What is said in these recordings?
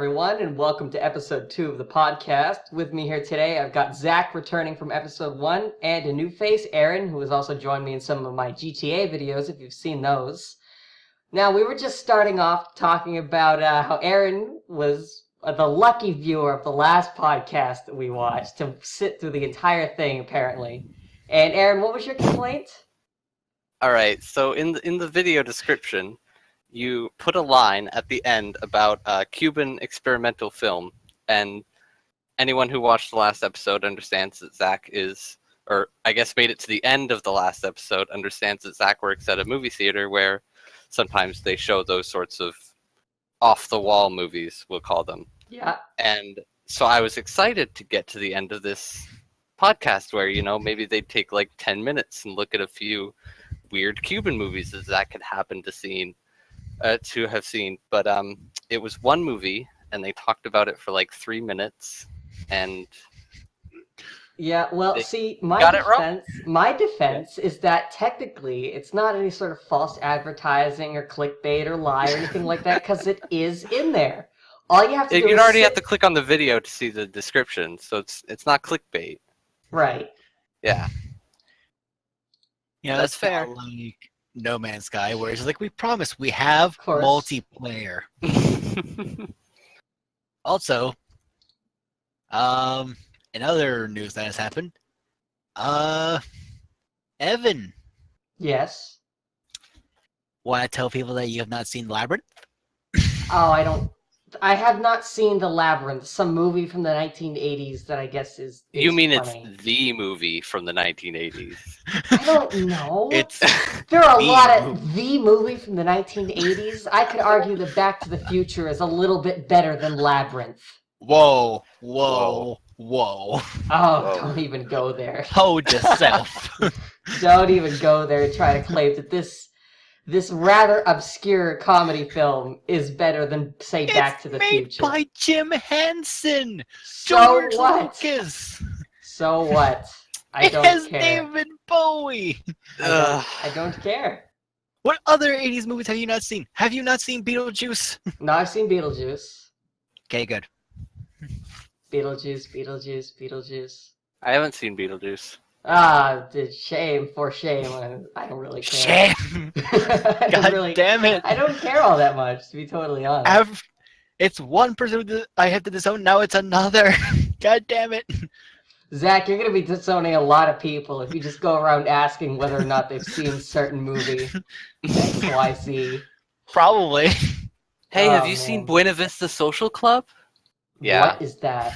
everyone, and welcome to episode 2 of the podcast. With me here today, I've got Zach returning from episode 1, and a new face, Aaron, who has also joined me in some of my GTA videos, if you've seen those. Now, we were just starting off talking about how Aaron was the lucky viewer of the last podcast that we watched to sit through the entire thing, apparently. And Aaron, what was your complaint? All right, so in the video description, you put a line at the end about Cuban experimental film, and anyone who watched the last episode understands that Zach is, or I guess made it to the end of the last episode, understands that Zach works at a movie theater where sometimes they show those sorts of off-the-wall movies, we'll call them. Yeah. And so I was excited to get to the end of this podcast where, you know, maybe they'd take like 10 minutes and look at a few weird Cuban movies that Zach had happened to have seen, but it was one movie, and they talked about it for like 3 minutes, and yeah, well, see, my defense is that technically it's not any sort of false advertising or clickbait or lie or anything like that, because it is in there. All you have to do you'd is already have to click on the video to see the description, so it's not clickbait. Right. Yeah. Yeah, That's fair. Like No Man's Sky, where it's like, we promise we have multiplayer. Also, in other news that has happened, Evan. Yes. Want to tell people that you have not seen Labyrinth? Oh, I have not seen The Labyrinth, some movie from the 1980s that I guess is You mean funny. It's the movie from the 1980s? I don't know. There are a lot of the movie from the 1980s. I could argue that Back to the Future is a little bit better than Labyrinth. Whoa. Oh, Whoa. don't even go there. Hold yourself. Don't even go there and try to claim that this rather obscure comedy film is better than, say, Back to the Future. It's made by Jim Henson. So George what? Lucas. So what? I don't it has care. David Bowie. I don't care. What other 80s movies have you not seen? Have you not seen Beetlejuice? No, I've seen Beetlejuice. Okay, good. Beetlejuice. I haven't seen Beetlejuice. Shame for shame. I don't really care. Shame. God damn it. I don't care all that much, to be totally honest. It's one person I have to disown, now it's another. God damn it. Zach, you're going to be disowning a lot of people if you just go around asking whether or not they've seen certain movie XYZ. Probably. Hey, have you seen Buena Vista Social Club? Yeah. What is that?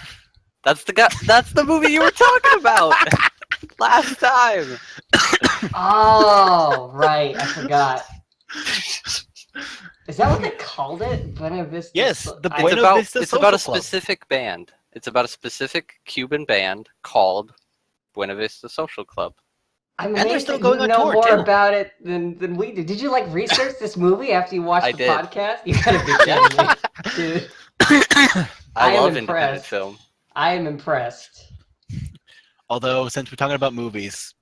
That's the movie you were talking about last time. Oh, right. I forgot. Is that what they called it? Buena Vista? Yes, the It's Buena about, Vista it's Social about a Club. specific band. It's about a specific Cuban band called Buena Vista Social Club. I'm they're amazed still that going you on know tour, more too. about it than we did. Did you research this movie after you watched I the did. podcast? You gotta be kidding me, dude. I am love independent impressed. film. I am impressed. Although, since we're talking about movies,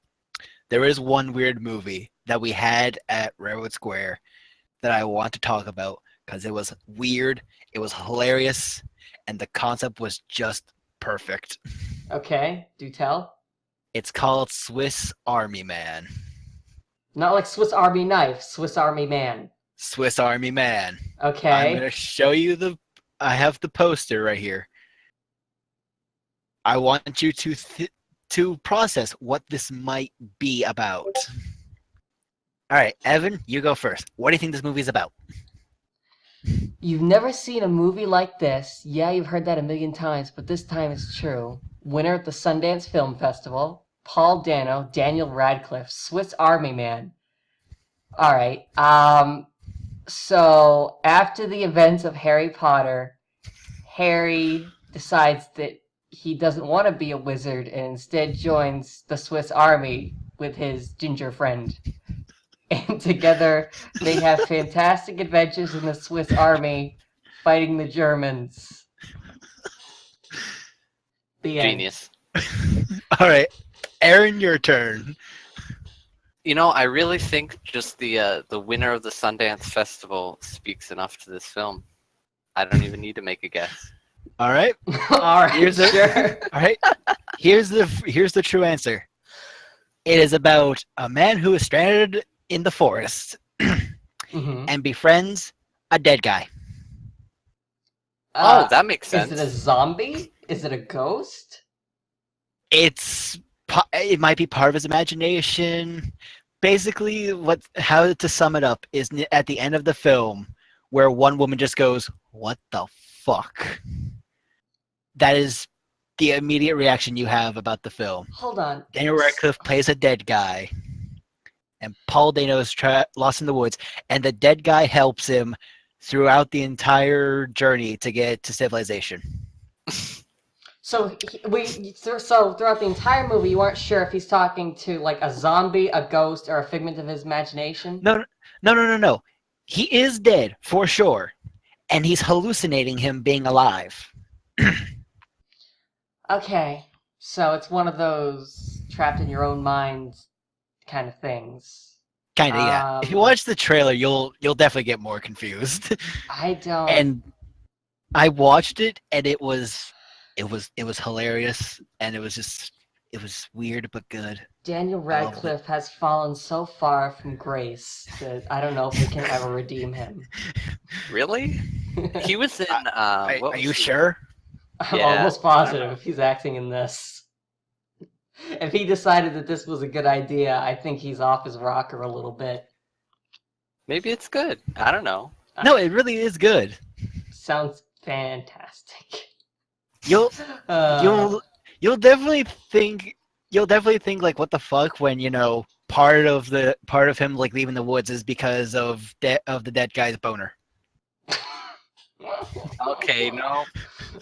there is one weird movie that we had at Railroad Square that I want to talk about because it was weird, it was hilarious, and the concept was just perfect. Okay, do tell. It's called Swiss Army Man. Not like Swiss Army knife, Swiss Army man. Swiss Army Man. Okay. I'm going to show you I have the poster right here. I want you to process what this might be about. All right, Evan, you go first. What do you think this movie is about? You've never seen a movie like this. Yeah, you've heard that a million times, but this time it's true. Winner at the Sundance Film Festival, Paul Dano, Daniel Radcliffe, Swiss Army Man. All right. So after the events of Harry Potter, Harry decides that he doesn't want to be a wizard and instead joins the Swiss Army with his ginger friend. And together they have fantastic adventures in the Swiss Army fighting the Germans. The end. Genius. All right, Aaron, your turn. You know, I really think just the winner of the Sundance Festival speaks enough to this film. I don't even need to make a guess. All right. All right, Here's the- sure. All right. Here's the true answer. It is about a man who is stranded in the forest Mhm. and befriends a dead guy. Oh, that makes sense. Is it a zombie? Is it a ghost? It might be part of his imagination. Basically, how to sum it up is at the end of the film, where one woman just goes, "What the fuck?" That is the immediate reaction you have about the film. Hold on. Daniel Radcliffe plays a dead guy, and Paul Dano is lost in the woods, and the dead guy helps him throughout the entire journey to get to civilization. So throughout the entire movie, you weren't sure if he's talking to like a zombie, a ghost, or a figment of his imagination? No. He is dead for sure, and he's hallucinating him being alive. Okay, so it's one of those trapped in your own mind kind of things. Kinda, yeah. If you watch the trailer, you'll definitely get more confused. I don't. And I watched it, and it was hilarious, and it was weird but good. Daniel Radcliffe has fallen so far from grace that I don't know if we can ever redeem him. Really? He was in. Are you sure? I'm Yeah. almost positive he's acting in this. If he decided that this was a good idea, I think he's off his rocker a little bit. Maybe it's good. I don't know. No, it really is good. Sounds fantastic. You'll Uh, you'll definitely think like, what the fuck, when part of him like leaving the woods is because of the dead guy's boner. Okay, no,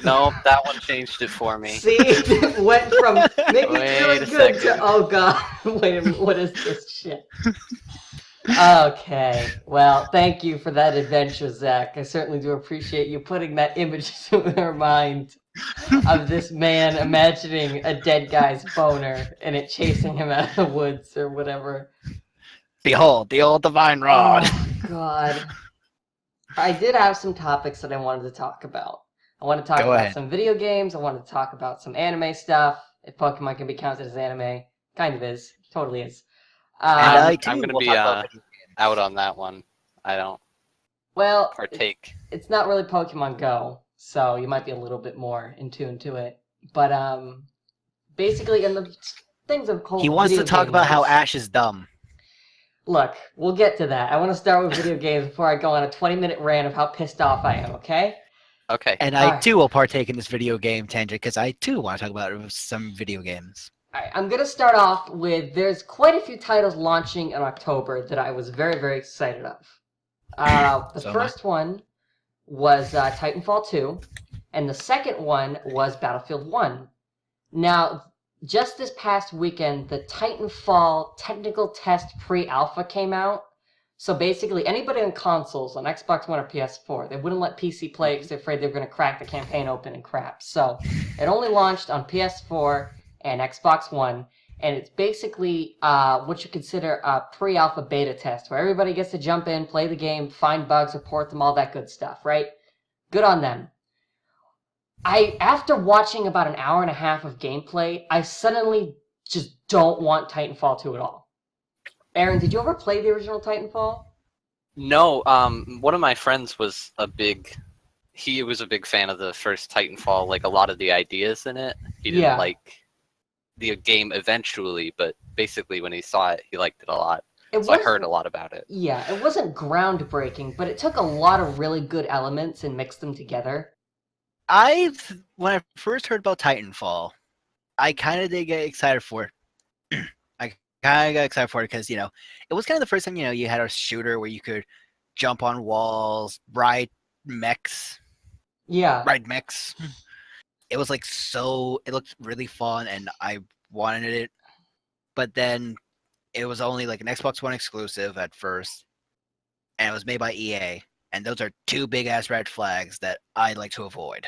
that one changed it for me. See, it went from maybe Wait it's really a good to second. oh god, wait a minute, what is this shit? Okay, well, thank you for that adventure, Zach. I certainly do appreciate you putting that image into our mind of this man imagining a dead guy's boner and it chasing him out of the woods or whatever. Behold, the old divine rod. Oh god. I did have some topics that I wanted to talk about. I want to talk Go about ahead. some video games. I want to talk about some anime stuff. If Pokemon can be counted as anime, kind of is, totally is. And I, too, I'm gonna will be talk about video games. out on that one. I don't Well, partake. it's not really Pokemon Go, so you might be a little bit more in tune to it. But basically, in the things of He wants to video talk game about how news- Ash is dumb. Look, we'll get to that. I want to start with video games before I go on a 20-minute rant of how pissed off I am. Okay? Okay. And I Alright. too will partake in this video game tangent, because I too want to talk about some video games. Alright, I'm gonna start off with there's quite a few titles launching in October that I was very, very excited of. The So am I. first one was Titanfall 2, and the second one was Battlefield 1. Now, just this past weekend, the Titanfall technical test pre-alpha came out. So basically, anybody on consoles, on Xbox One or PS4, they wouldn't let PC play because they're afraid they were going to crack the campaign open and crap. So it only launched on PS4 and Xbox One, and it's basically what you consider a pre-alpha beta test, where everybody gets to jump in, play the game, find bugs, report them, all that good stuff, right? Good on them. After watching about an hour and a half of gameplay, I suddenly just don't want Titanfall 2 at all. Aaron, did you ever play the original Titanfall? No, one of my friends was a big fan of the first Titanfall, like a lot of the ideas in it. He didn't Yeah. like the game eventually, but basically when he saw it, he liked it a lot. It So I was- heard a lot about it. Yeah, it wasn't groundbreaking, but it took a lot of really good elements and mixed them together. When I first heard about Titanfall, I kind of did get excited for it. I kind of got excited for it because, it was kind of the first time, you had a shooter where you could jump on walls, ride mechs. Yeah. It was like it looked really fun, and I wanted it. But then it was only like an Xbox One exclusive at first, and it was made by EA. And those are two big ass red flags that I like to avoid.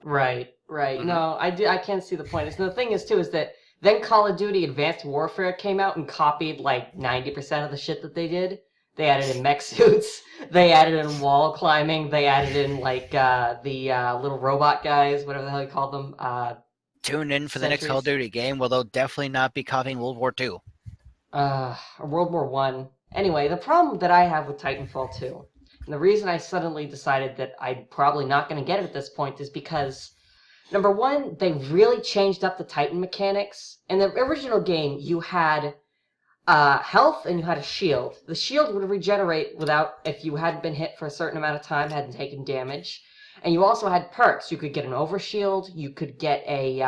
Right. Mhm. No, I can't see the point. The thing is, too, is that then Call of Duty Advanced Warfare came out and copied like 90% of the shit that they did. They added in mech suits. They added in wall climbing. They added in like the little robot guys, whatever the hell you call them. Tune in for the next Call of Sentries. Duty game, where they'll definitely not be copying World War II. Or World War One. Anyway, the problem that I have with Titanfall 2, and the reason I suddenly decided that I'm probably not going to get it at this point is because, number one, they really changed up the Titan mechanics. In the original game, you had health and you had a shield. The shield would regenerate without if you hadn't been hit for a certain amount of time, hadn't taken damage. And you also had perks. You could get an overshield. You could get a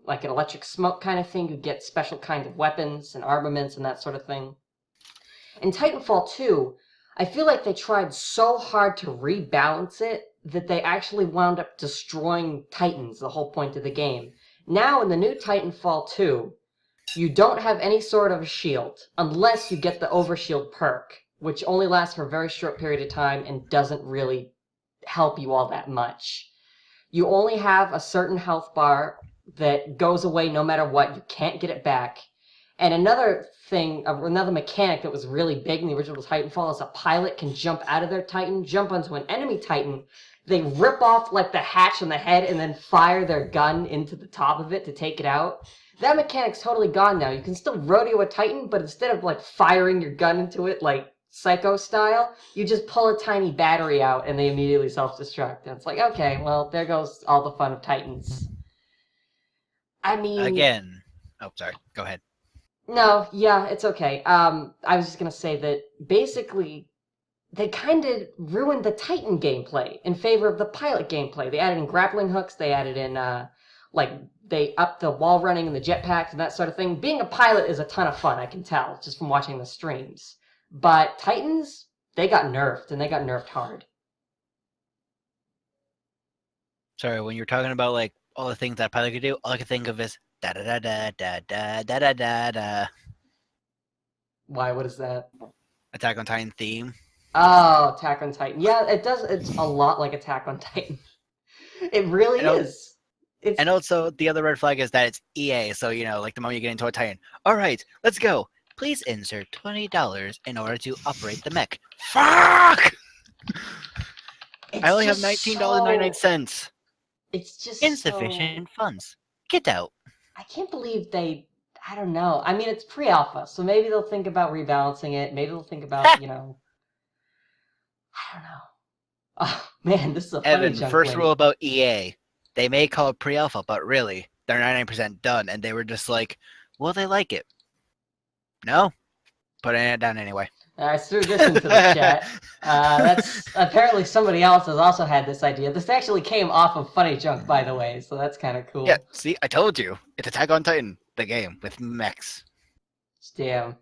like an electric smoke kind of thing. You could get special kinds of weapons and armaments and that sort of thing. In Titanfall 2, I feel like they tried so hard to rebalance it that they actually wound up destroying Titans, the whole point of the game. Now in the new Titanfall 2, you don't have any sort of a shield unless you get the overshield perk, which only lasts for a very short period of time and doesn't really help you all that much. You only have a certain health bar that goes away no matter what. You can't get it back. And another thing, another mechanic that was really big in the original Titanfall is a pilot can jump out of their Titan, jump onto an enemy Titan. They rip off like the hatch on the head and then fire their gun into the top of it to take it out. That mechanic's totally gone now. You can still rodeo a Titan, but instead of like firing your gun into it like Psycho style, you just pull a tiny battery out and they immediately self-destruct. And it's like, okay, well, there goes all the fun of Titans. I mean... Again. Oh, sorry. Go ahead. No, yeah, it's okay. I was just gonna say that basically they kind of ruined the Titan gameplay in favor of the pilot gameplay. They added in grappling hooks, they added in, they upped the wall running and the jetpacks and that sort of thing. Being a pilot is a ton of fun, I can tell, just from watching the streams. But Titans, they got nerfed, and they got nerfed hard. Sorry, when you're talking about like all the things that a pilot could do, all I can think of is da da da da da da da da da da. Why? What is that? Attack on Titan theme. Oh, Attack on Titan. Yeah, it does. It's a lot like Attack on Titan. It really is. And also, the other red flag is that it's EA, so, you know, like the moment you get into a Titan, all right, let's go. Please insert $20 in order to operate the mech. Fuck! I only have $19.99. It's just insufficient funds. Get out. I can't believe they... I don't know. I mean, it's pre-alpha, so maybe they'll think about rebalancing it. Maybe they'll think about, you know... I don't know. Oh, man, this is a funny Evan, junk first link. rule about EA. They may call it pre-alpha, but really, they're 99% done, and they were just like, well, they like it. No? Putting it down anyway. I threw this into the chat. That's apparently somebody else has also had this idea. This actually came off of Funny Junk, by the way, so that's kind of cool. Yeah, see, I told you. It's Attack on Titan, the game, with mechs. Damn.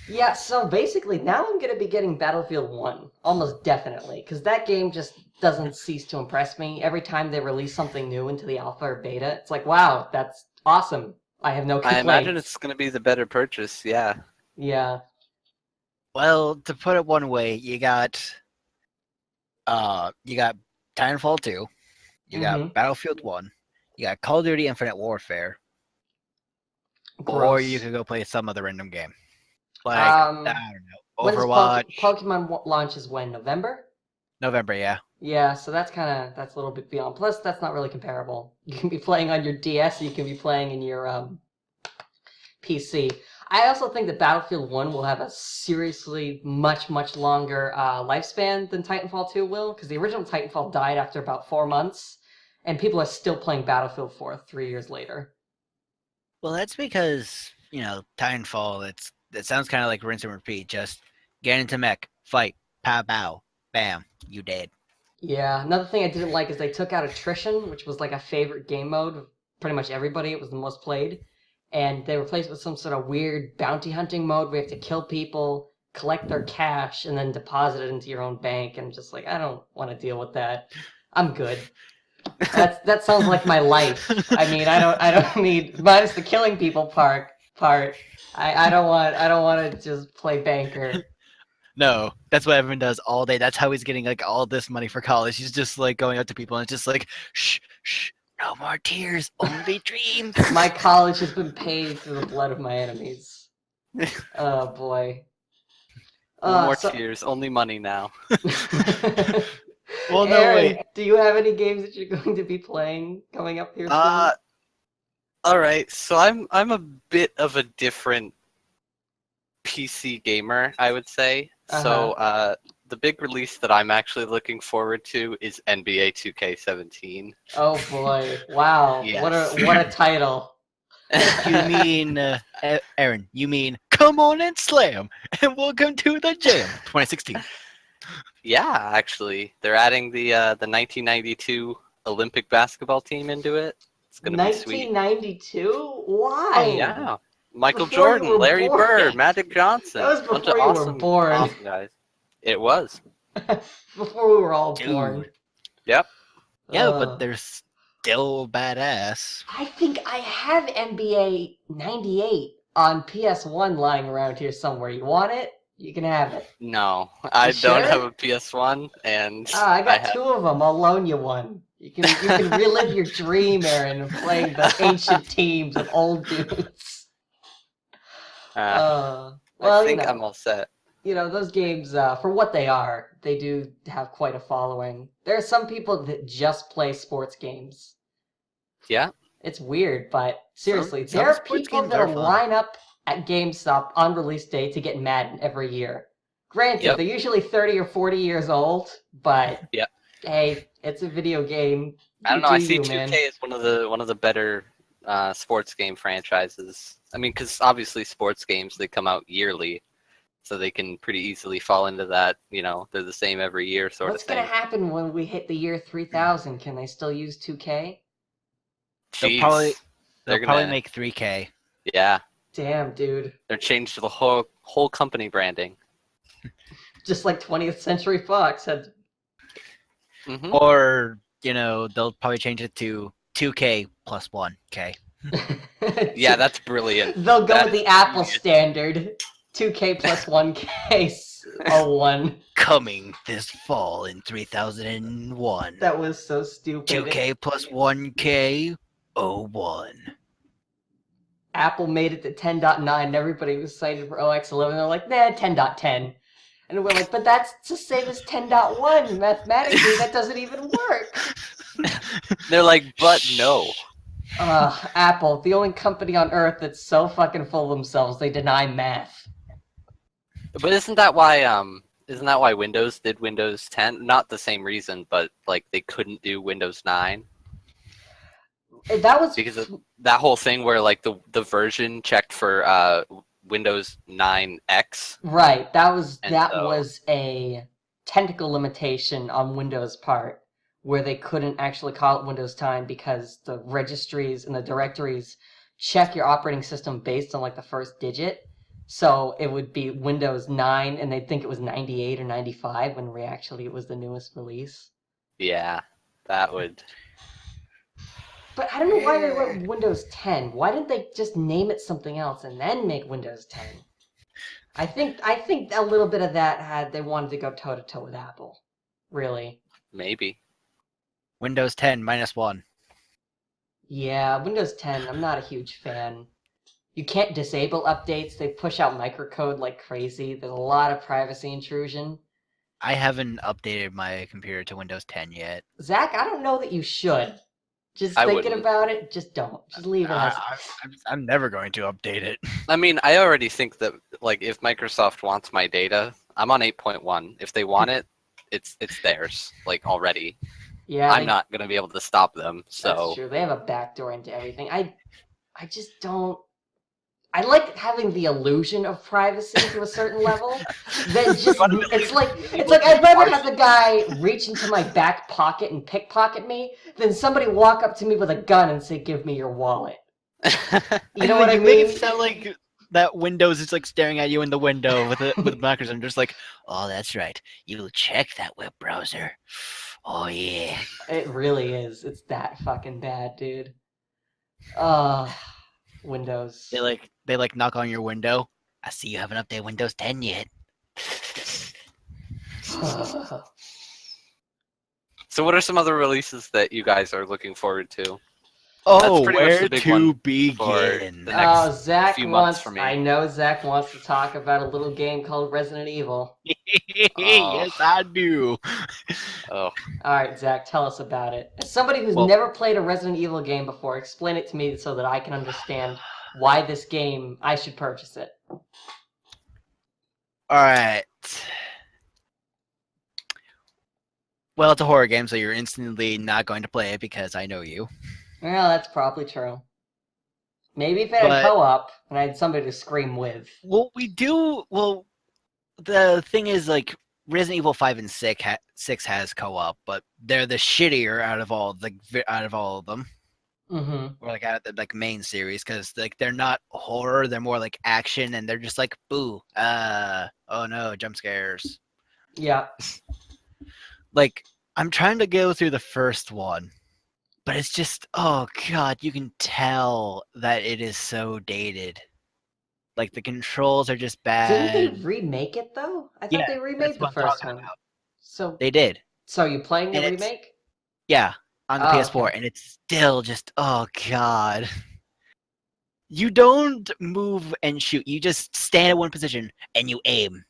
Yeah, so basically, now I'm going to be getting Battlefield 1, almost definitely, because that game just doesn't cease to impress me. Every time they release something new into the alpha or beta, it's like, wow, that's awesome. I have no complaints. I imagine it's going to be the better purchase, yeah. Yeah. Well, to put it one way, you got Titanfall 2, you got Battlefield 1, you got Call of Duty Infinite Warfare, or you could go play some other random game. Like, I don't know, Overwatch. Pokemon launches when? November? November, yeah. Yeah, so that's a little bit beyond. Plus, that's not really comparable. You can be playing on your DS, you can be playing in your PC. I also think that Battlefield 1 will have a seriously much longer lifespan than Titanfall 2 will, because the original Titanfall died after about 4 months, and people are still playing Battlefield 4 3 years later. Well, that's because, you know, Titanfall, it sounds kind of like rinse and repeat. Just get into mech, fight, pow, pow, bam, you dead. Yeah, another thing I didn't like is they took out attrition, which was like a favorite game mode of pretty much everybody. It was the most played. And they replaced it with some sort of weird bounty hunting mode where you have to kill people, collect their cash, and then deposit it into your own bank. And I'm just like, I don't want to deal with that. I'm good. That sounds like my life. I mean, I don't need, minus the killing people part. I don't want to just play banker. No, that's what Evan does all day. That's how he's getting like all this money for college. He's just like going up to people and it's just like, shh, no more tears, only dreams. My college has been paid through the blood of my enemies. Oh boy. No more So, tears, only money now. Well, no, Aaron, wait. do you have any games that you're going to be playing coming up here soon? All right. So I'm a bit of a different PC gamer, I would say. So the big release that I'm actually looking forward to is NBA 2K17. Oh boy! Wow, Yes. what a title! You mean, Aaron, you mean, come on and slam, and welcome to the jam, 2016. Yeah, actually, they're adding the 1992 Olympic basketball team into it. It's gonna be sweet. 1992? Why? Oh yeah, Michael Before you Jordan, were Larry born. Bird, Magic Johnson, That was bunch of before you were born. awesome guys. It was. Before we were all Dude. born. Yep. Yeah, but they're still badass. I think I have NBA 98 on PS1 lying around here somewhere. You want it? You can have it. No, I You don't sure? have a PS1, and I got have. two of them. I'll loan you one. You can relive your dream, Aaron, of playing the ancient teams of old dudes. Well, I think you know, I'm all set. those games, for what they are, they do have quite a following. There are some people that just play sports games. Yeah. It's weird, but seriously, Some there are sports people games that are will fun. line up at GameStop on release day to get Madden every year. Granted, Yep. they're usually 30 or 40 years old, but Yep. hey, it's a video game. I don't know. You I do see you, 2K man. as one of the better sports game franchises. I mean, because obviously sports games they come out yearly, so they can pretty easily fall into that. They're the same every year sort What's of gonna thing. happen when we hit the year 3000? Can they still use 2K? They'll Jeez. probably They're probably gonna- make 3K. Yeah, Damn, dude. they're changed to the whole company branding. Just like 20th Century Fox had. Hmm. Or, they'll probably change it to 2K plus 1K. Yeah, that's brilliant. They'll go That with the is Apple genius. standard. 2K plus 1K 01. Coming this fall in 3001. That was so stupid. 2K plus 1K 01. Apple made it to 10.9 and everybody was excited for OX11. They're like, nah, 10.10. And we're like, but that's the same as 10.1. Mathematically, that doesn't even work. They're like, but no. Apple, the only company on earth that's so fucking full of themselves, they deny math. But isn't that why Windows did Windows 10? Not the same reason, but like they couldn't do Windows 9 That was because of that whole thing where like the version checked for Windows 9X. right. That was And that so- was a technical limitation on Windows' part, where they couldn't actually call it Windows 10 because the registries and the directories check your operating system based on like the first digit. So it would be Windows 9, and they'd think it was 98 or 95 when actually it was the newest release. Yeah, that would. But I don't know why they went Windows 10. Why didn't they just name it something else and then make Windows 10? I think a little bit of that they wanted to go toe to toe with Apple. Really. Maybe. Windows 10 minus 1. Yeah, Windows 10, I'm not a huge fan. You can't disable updates. They push out microcode like crazy. There's a lot of privacy intrusion. I haven't updated my computer to Windows 10 yet. Zach, I don't know that you should. Just I thinking wouldn't. about it, just don't. Just leave it as I'm never going to update it. I mean, I already think that like if Microsoft wants my data, I'm on 8.1. If they want it, it's theirs like already. Yeah, I'm not gonna be able to stop them. That's So true. They have a backdoor into everything. I just don't. I like having the illusion of privacy to a certain level. Then just it's like I'd rather have the guy reach into my back pocket and pickpocket me than somebody walk up to me with a gun and say, "Give me your wallet." You know what I You make mean? it sound like that Windows is like staring at you in the window with markers and just like, oh, that's right. You'll check that web browser. Oh yeah. It really is. It's that fucking bad, dude. Windows. They knock on your window. I see you haven't updated Windows 10 yet. So what are some other releases that you guys are looking forward to? Oh, pretty much where the big to one begin? the next Zach few months wants. for me. I know Zach wants to talk about a little game called Resident Evil. Yes, I do. Oh, All right, Zach, tell us about it. As somebody who's Well- never played a Resident Evil game before, explain it to me so that I can understand why this game I should purchase it. All right. Well, it's a horror game, so you're instantly not going to play it because I know you. Well, that's probably true. Maybe if it had But- co-op and I had somebody to scream with. Well, we do. Well, the thing is, like, Resident Evil 5 and 6 has co-op, but they're the shittier out of all of them, Mm-hmm. or like out of the like main series, because like they're not horror, they're more like action, and they're just like boo, oh no, jump scares. Yeah. Like, I'm trying to go through the first one, but it's just, oh god, you can tell that it is so dated. Like, the controls are just bad. Didn't they remake it though? I thought Yeah, they that's remade the what I'm first talking one. about. So, They did. so are you playing the And it's- remake? Yeah, on the Oh, PS4, okay. and it's still just, oh god. You don't move and shoot. You just stand in one position and you aim.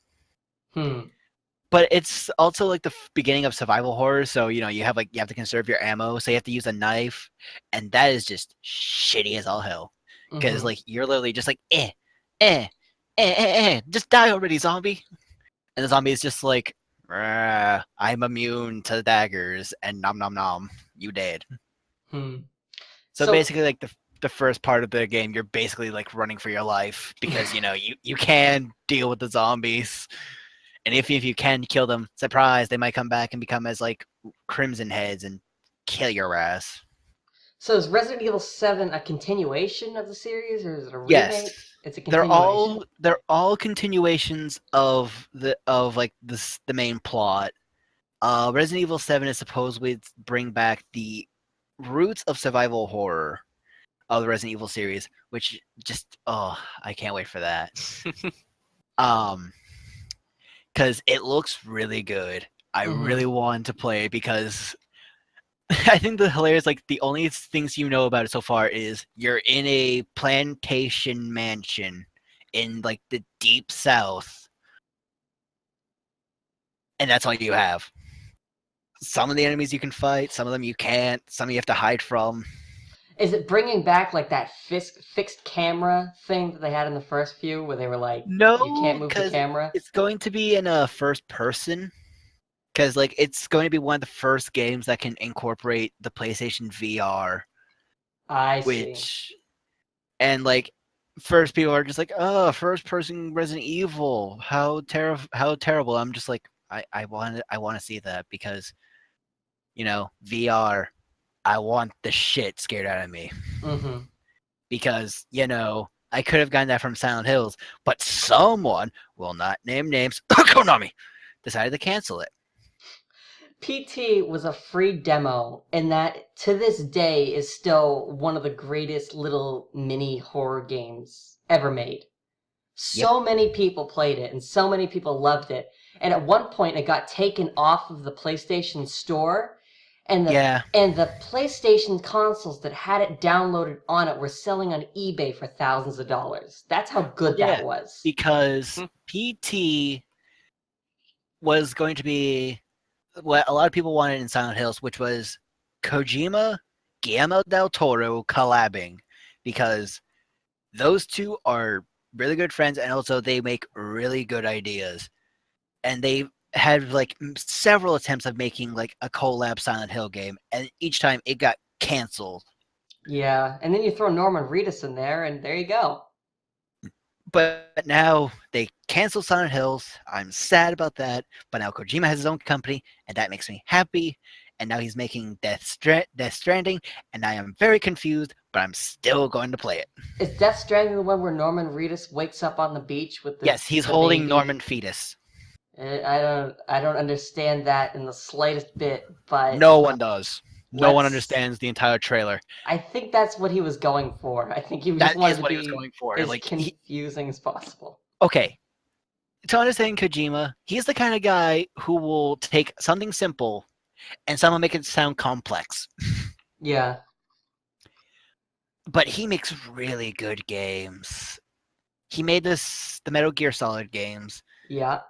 But it's also like the beginning of survival horror, so you have to conserve your ammo, so you have to use a knife, and that is just shitty as all hell. Because Mhm. like you're literally just like just die already, zombie. And the zombie is just like, I'm immune to daggers, and nom nom nom, you dead. Hmm. So So- basically, like the first part of the game, you're basically like running for your life because you can deal with the zombies, and if you can kill them, surprise, they might come back and become as like Crimson Heads and kill your ass. So is Resident Evil 7 a continuation of the series, or is it a remake? Yes, It's a they're continuation. all continuations of the main plot. Resident Evil 7 is supposedly to bring back the roots of survival horror of the Resident Evil series, which just I can't wait for that. Because it looks really good. I Mhm. really want to play it because I think the hilarious, like, the only things you know about it so far is you're in a plantation mansion in like the deep south, and that's all you have. Some of the enemies you can fight, some of them you can't, some you have to hide from. Is it bringing back like that fixed camera thing that they had in the first few, where they were like, No, you can't move the because camera? it's going to be in a first person. Because like it's going to be one of the first games that can incorporate the PlayStation VR, I see. which, and like, first people are just like, oh, first person Resident Evil, how terrible. I'm just like, I want to see that because, VR, I want the shit scared out of me. Mm-hmm. Because I could have gotten that from Silent Hills, but someone, will not name names, Konami, decided to cancel it. PT was a free demo, and that to this day is still one of the greatest little mini horror games ever made. So many people played it, and so many people loved it. And at one point, it got taken off of the PlayStation Store, and the PlayStation consoles that had it downloaded on it were selling on eBay for thousands of dollars. That's how good that was. Because PT was going to be what a lot of people wanted in Silent Hills, which was Kojima, Guillermo del Toro collabing, because those two are really good friends, and also they make really good ideas. And they had like several attempts of making like a collab Silent Hill game, and each time it got canceled. Yeah, and then you throw Norman Reedus in there, and there you go. But now they canceled Silent Hills. I'm sad about that. But now Kojima has his own company, and that makes me happy. And now he's making Death Stranding, and I am very confused, but I'm still going to play it. Is Death Stranding the one where Norman Reedus wakes up on the beach with the Yes, he's the holding baby? Norman fetus. I don't understand that in the slightest bit, but No one does. No one let's- understands the entire trailer. I think that's what he was going for. I think he just That wanted is to what be he was going for. as Like, confusing as possible. okay, to understand Kojima, he's the kind of guy who will take something simple and somehow make it sound complex. Yeah. but he makes really good games. He made the Metal Gear Solid games. Yeah.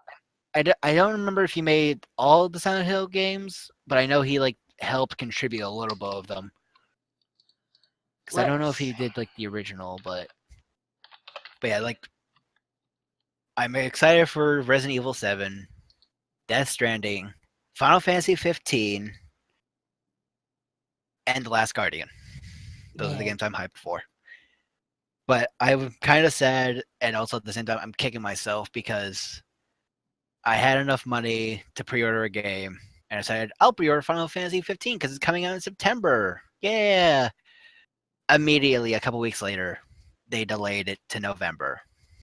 I don't remember if he made all of the Silent Hill games, but I know he like helped contribute a little bit of them. Because I don't know if he did like the original, but yeah, like I'm excited for Resident Evil 7, Death Stranding, Final Fantasy 15, and The Last Guardian. Those are the Man. games I'm hyped for. But I'm kind of sad, and also at the same time, I'm kicking myself because I had enough money to pre-order a game, and I decided I'll pre-order Final Fantasy 15 because it's coming out in September. Yeah. Immediately, a couple weeks later, they delayed it to November.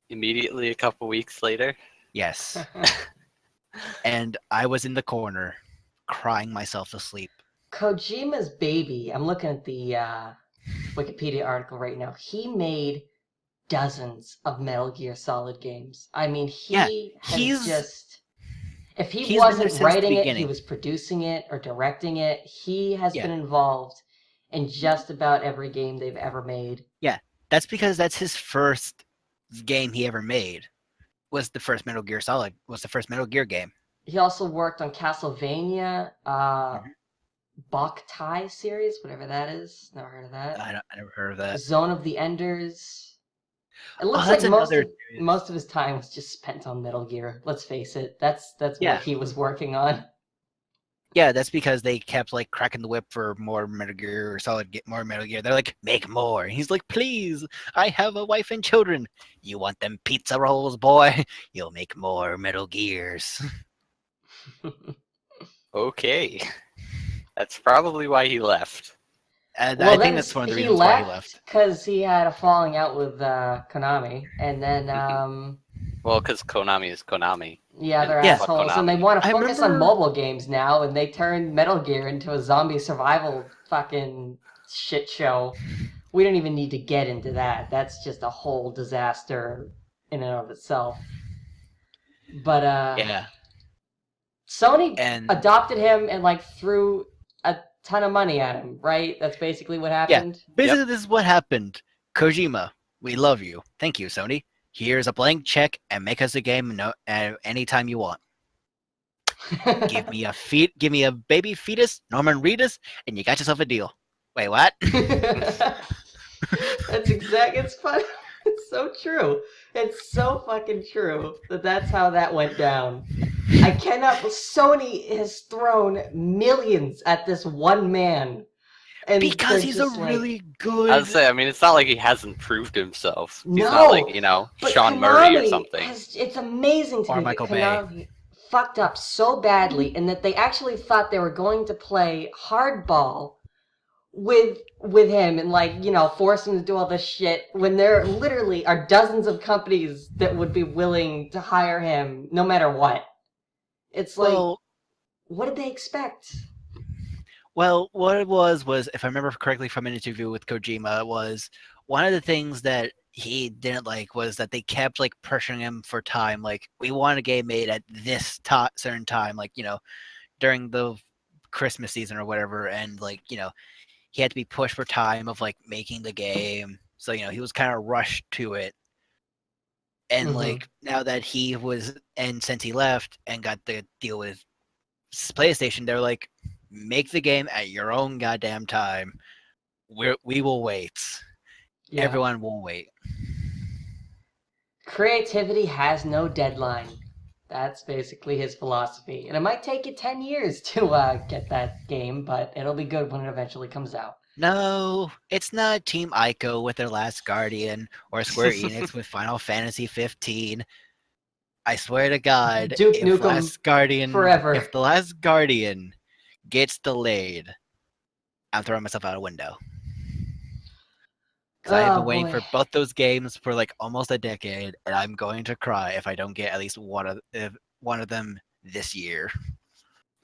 Immediately, a couple weeks later. Yes. And I was in the corner, crying myself to sleep. Kojima's baby, I'm looking at the Wikipedia article right now. He made dozens of Metal Gear Solid games. I mean, he has just... If he wasn't writing it, he was producing it or directing it. He has been involved in just about every game they've ever made. Yeah, that's because that's his first game he ever made. Was the first Metal Gear Solid. Was the first Metal Gear game. He also worked on Castlevania, Boktai series, whatever that is. Never heard of that. I never heard of that. Zone of the Enders. It looks like most of his time was just spent on Metal Gear. Let's face it. That's what he was working on. Yeah, that's because they kept like cracking the whip for more Metal Gear Solid, more Metal Gear. They're like, make more. And he's like, please, I have a wife and children. You want them pizza rolls, boy? You'll make more Metal Gears. Okay. That's probably why he left. And I think that's one of the reasons why he left. Because he had a falling out with Konami, and then well, because Konami is Konami. Yeah, they're assholes, and they want to focus on mobile games now, and they turned Metal Gear into a zombie survival fucking shit show. We don't even need to get into that. That's just a whole disaster in and of itself. But yeah, Sony adopted him and like threw a ton of money at him, right? That's basically what happened. Yeah, basically this is what happened. Kojima, we love you. Thank you, Sony. Here's a blank check and make us a game anytime you want. Give me a baby fetus, Norman Reedus, and you got yourself a deal. Wait, what? That's exactly. It's fun. It's so true. It's so fucking true that's how that went down. I cannot. Sony has thrown millions at this one man. And because he's a really good... I'd say, I mean, it's not like he hasn't proved himself. He's no, not like, Sean Murray or something. It's amazing to me Michael that Konami Bay fucked up so badly and that they actually thought they were going to play hardball with him and, force him to do all this shit when there literally are dozens of companies that would be willing to hire him no matter what. It's like, what did they expect? Well, what it was, if I remember correctly from an interview with Kojima, was one of the things that he didn't like was that they kept like pressuring him for time. Like, we want a game made at this certain time, like, during the Christmas season or whatever. And like, he had to be pushed for time of like making the game. So, he was kind of rushed to it. And like, now that since he left and got the deal with PlayStation, they're like, make the game at your own goddamn time. We will wait. Yeah. Everyone will wait. Creativity has no deadline. That's basically his philosophy. And it might take you 10 years to get that game, but it'll be good when it eventually comes out. No, it's not Team Ico with their Last Guardian or Square Enix with Final Fantasy 15. I swear to God, Duke Nukem forever. If The Last Guardian gets delayed, I'm throwing myself out a window. Because I've been waiting for both those games for like almost a decade, and I'm going to cry if I don't get at least one of them this year.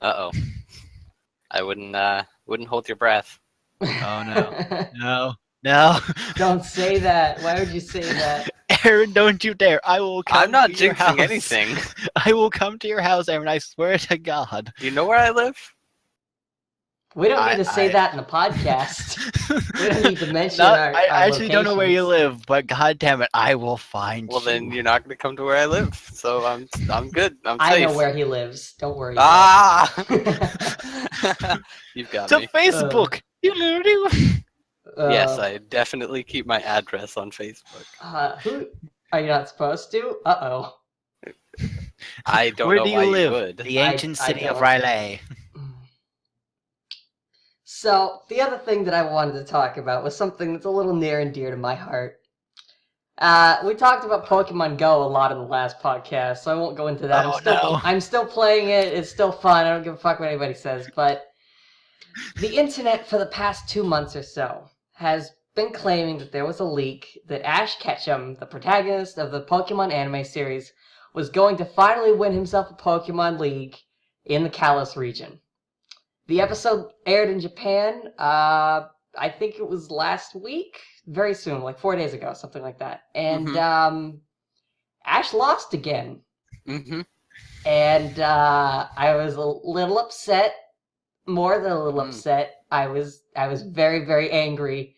Uh-oh. I wouldn't hold your breath. Oh no. No. Don't say that. Why would you say that? Aaron, don't you dare. I will come I'm not to your house. jinxing anything. I will come to your house, Aaron, I swear to God. Do you know where I live? We don't need to say that in the podcast. We don't need to mention our I actually don't know where you locations. live, but god damn it, I will find Well, you. then you're not gonna come to where I live, so I'm good. I'm I safe. know where he lives. Don't worry. Ah! You've got To me. Facebook! Yes, I definitely keep my address on Facebook. Who are you not supposed to? Uh-oh. I don't Where know do why you live? would. The ancient I city of don't. Riley. So, the other thing that I wanted to talk about was something that's a little near and dear to my heart. We talked about Pokemon Go a lot in the last podcast, so I won't go into that. No. I'm still playing it. It's still fun. I don't give a fuck what anybody says. But the internet for the past 2 months or so has been claiming that there was a leak that Ash Ketchum, the protagonist of the Pokemon anime series, was going to finally win himself a Pokemon League in the Kalos region. The episode aired in Japan, I think it was last week? Very soon, like 4 days ago, something like that. And Ash lost again. Mm-hmm. And I was a little upset, more than a little upset. I was very, very angry.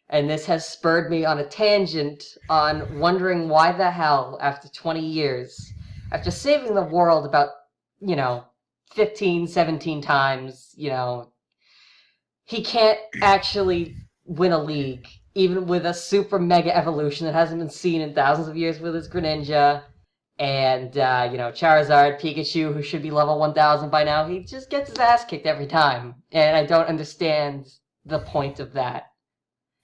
And this has spurred me on a tangent on wondering why the hell, after 20 years, after saving the world about, 15, 17 times, he can't actually win a league, even with a super mega evolution that hasn't been seen in thousands of years with his Greninja, and, Charizard, Pikachu, who should be level 1000 by now. He just gets his ass kicked every time, and I don't understand the point of that.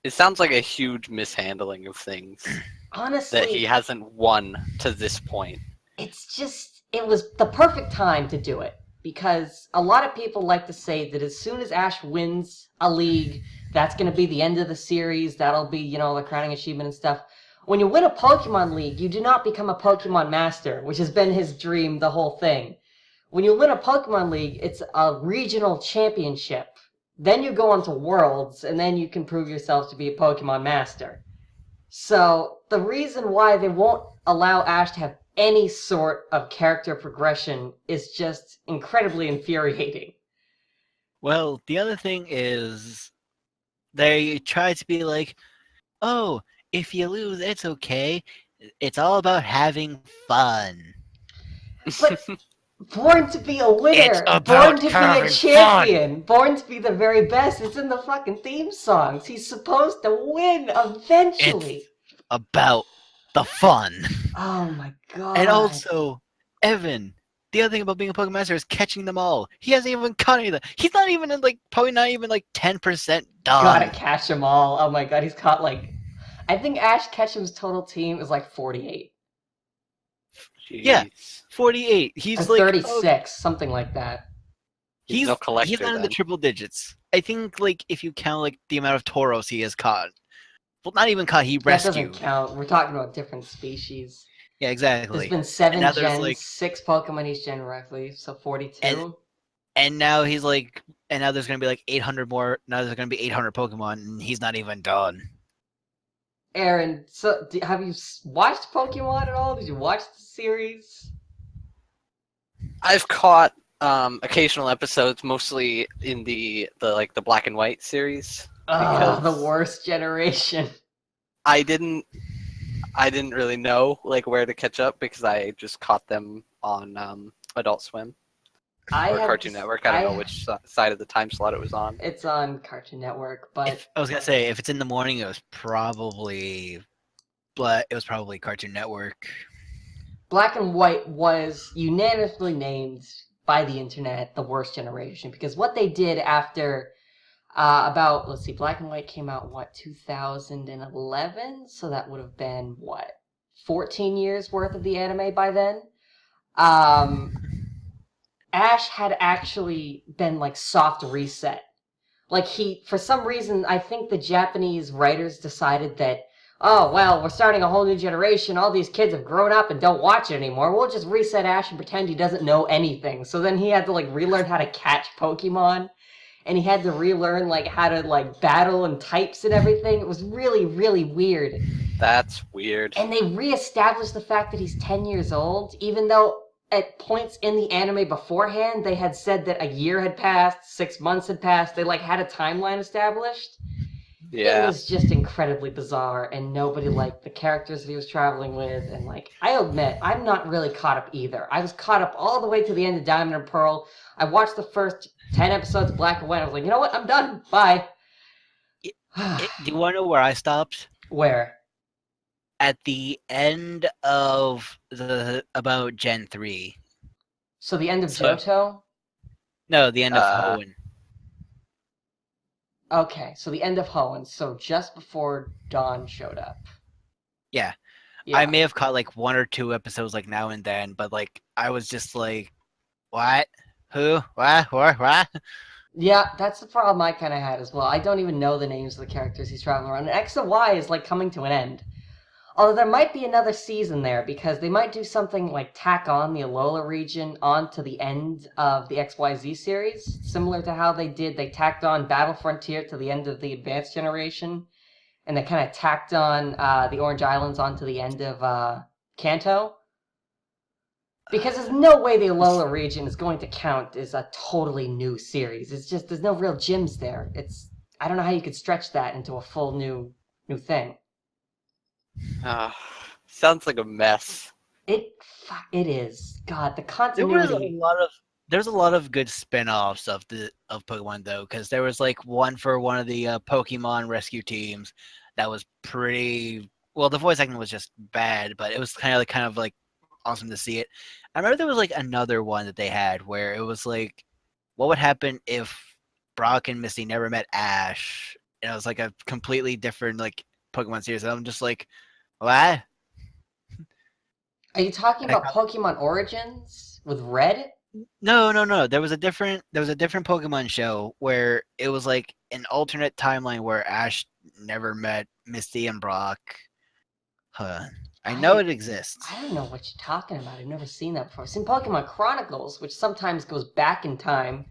It sounds like a huge mishandling of things. Honestly, that he hasn't won to this point. It was the perfect time to do it. Because a lot of people like to say that as soon as Ash wins a league, that's going to be the end of the series. That'll be, the crowning achievement and stuff. When you win a Pokemon League, you do not become a Pokemon Master, which has been his dream the whole thing. When you win a Pokemon League, it's a regional championship. Then you go on to Worlds, and then you can prove yourself to be a Pokemon Master. So, the reason why they won't allow Ash to have any sort of character progression is just incredibly infuriating. Well, the other thing is they try to be like, oh, if you lose, it's okay. It's all about having fun. But born to be a winner, It's about born to be a having champion, born to be the very best. It's in the fucking theme songs. He's supposed to win eventually. It's about the fun. Oh my god. And also, Evan, the other thing about being a Pokemon Master is catching them all. He hasn't even caught any of them. He's not even probably not even 10% done. Gotta catch them all. Oh my god, he's caught I think Ash Ketchum's total team is 48. Jeez. Yeah, 48. He's Or 36, something like that. He's no collector, He's not in the then. triple digits. I think if you count the amount of Tauros he has caught. Well, not even caught. He rescued. That doesn't count. We're talking about different species. Yeah, exactly. There's been 7 now gens, there's 6 Pokemon each gen roughly, so 42. And now he's and now there's gonna be 800 more. Now there's gonna be 800 Pokemon, and he's not even done. Aaron, so have you watched Pokemon at all? Did you watch the series? I've caught occasional episodes, mostly in the black and white series. Oh, the worst generation. I didn't really know where to catch up because I just caught them on Adult Swim or Cartoon Network. I don't know which side of the time slot it was on. It's on Cartoon Network, but I was gonna say if it's in the morning, it was probably Cartoon Network. Black and White was unanimously named by the internet the worst generation because what they did after Black and White came out 2011, so that would have been 14 years worth of the anime by then. Ash had actually been soft reset. For some reason, I think the Japanese writers decided that, oh, well, we're starting a whole new generation. All these kids have grown up and don't watch it anymore. We'll just reset Ash and pretend he doesn't know anything. So then he had to relearn how to catch Pokemon. And he had to relearn how to battle and types and everything. It was really, really weird. That's weird. And they reestablished the fact that he's 10 years old, even though at points in the anime beforehand, they had said that a year had passed, 6 months had passed. They like had a timeline established. It Yeah. was just incredibly bizarre, and nobody liked the characters that he was traveling with. And like, I admit, I'm not really caught up either. I was caught up all the way to the end of Diamond and Pearl. I watched the first 10 episodes of Black and White. I was like, you know what? I'm done. Bye. Do you want to know where I stopped? Where? At the end of about Gen 3. So the end of So- Johto? No, the end of Uh, Hoenn. Okay, so the end of Hoenn, so just before Dawn showed up. Yeah. Yeah. I may have caught like 1 or 2 episodes like now and then, but like I was just like, what? Who? What? Yeah, that's the problem I kind of had as well. I don't even know the names of the characters he's traveling around. And X and Y is like coming to an end. Although there might be another season there because they might do something like tack on the Alola region onto the end of the XYZ series, similar to how they tacked on Battle Frontier to the end of the Advanced Generation, and they kind of tacked on the Orange Islands onto the end of Kanto. Because there's no way the Alola region is going to count as a totally new series. It's just there's no real gyms there. I don't know how you could stretch that into a full new thing. Sounds like a mess. It is. God, the There was continuity. there's a lot of good spin-offs of Pokemon though, because there was like one for one of the Pokemon rescue teams that was pretty well. The voice acting was just bad, but it was kind of like awesome to see it. I remember there was like another one that they had where it was like, what would happen if Brock and Misty never met Ash? And it was like a completely different like Pokemon series. And I'm just like, what? Are you talking And I about Pokemon Origins with Red? No. There was a different Pokemon show where it was like an alternate timeline where Ash never met Misty and Brock. I know it exists. I don't know what you're talking about. I've never seen that before. I've seen Pokemon Chronicles, which sometimes goes back in time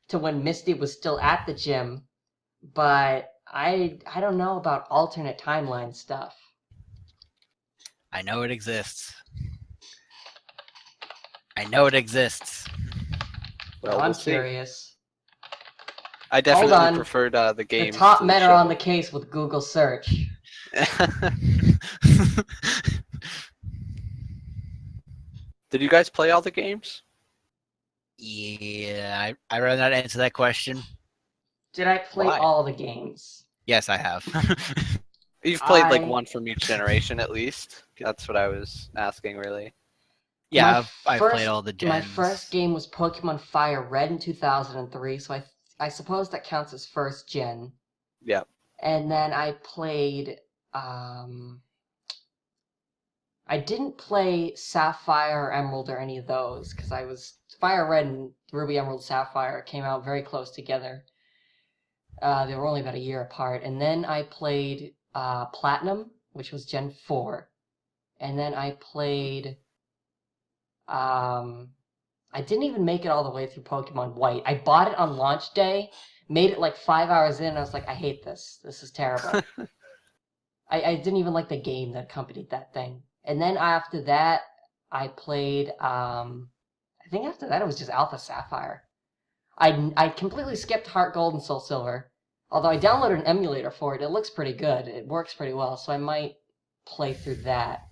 to when Misty was still at the gym, but I don't know about alternate timeline stuff. I know it exists. I know it exists. Well, I'm we'll see. curious. I definitely on. preferred the The games. top to men the are on the show. case with Google search. Did you guys play all the games? Yeah, I rather not answer that question. Did I play Why? all the games? Yes, I have. You've played like I- one from each generation at least. That's what I was asking, really. Yeah, My I've played all the gens. My first game was Pokemon Fire Red in 2003, so I suppose that counts as first gen. Yeah. And then I played. I didn't play Sapphire or Emerald or any of those because I was Fire Red and Ruby Emerald Sapphire came out very close together. They were only about a year apart, and then I played Platinum, which was Gen 4, and then I played. I didn't even make it all the way through Pokemon White. I bought it on launch day, made it like 5 hours in, and I was like, I hate this. This is terrible. I didn't even like the game that accompanied that thing. And then after that, I played, I think after that it was just Alpha Sapphire. I completely skipped Heart Gold and Soul Silver. Although I downloaded an emulator for it. It looks pretty good. It works pretty well, so I might play through that.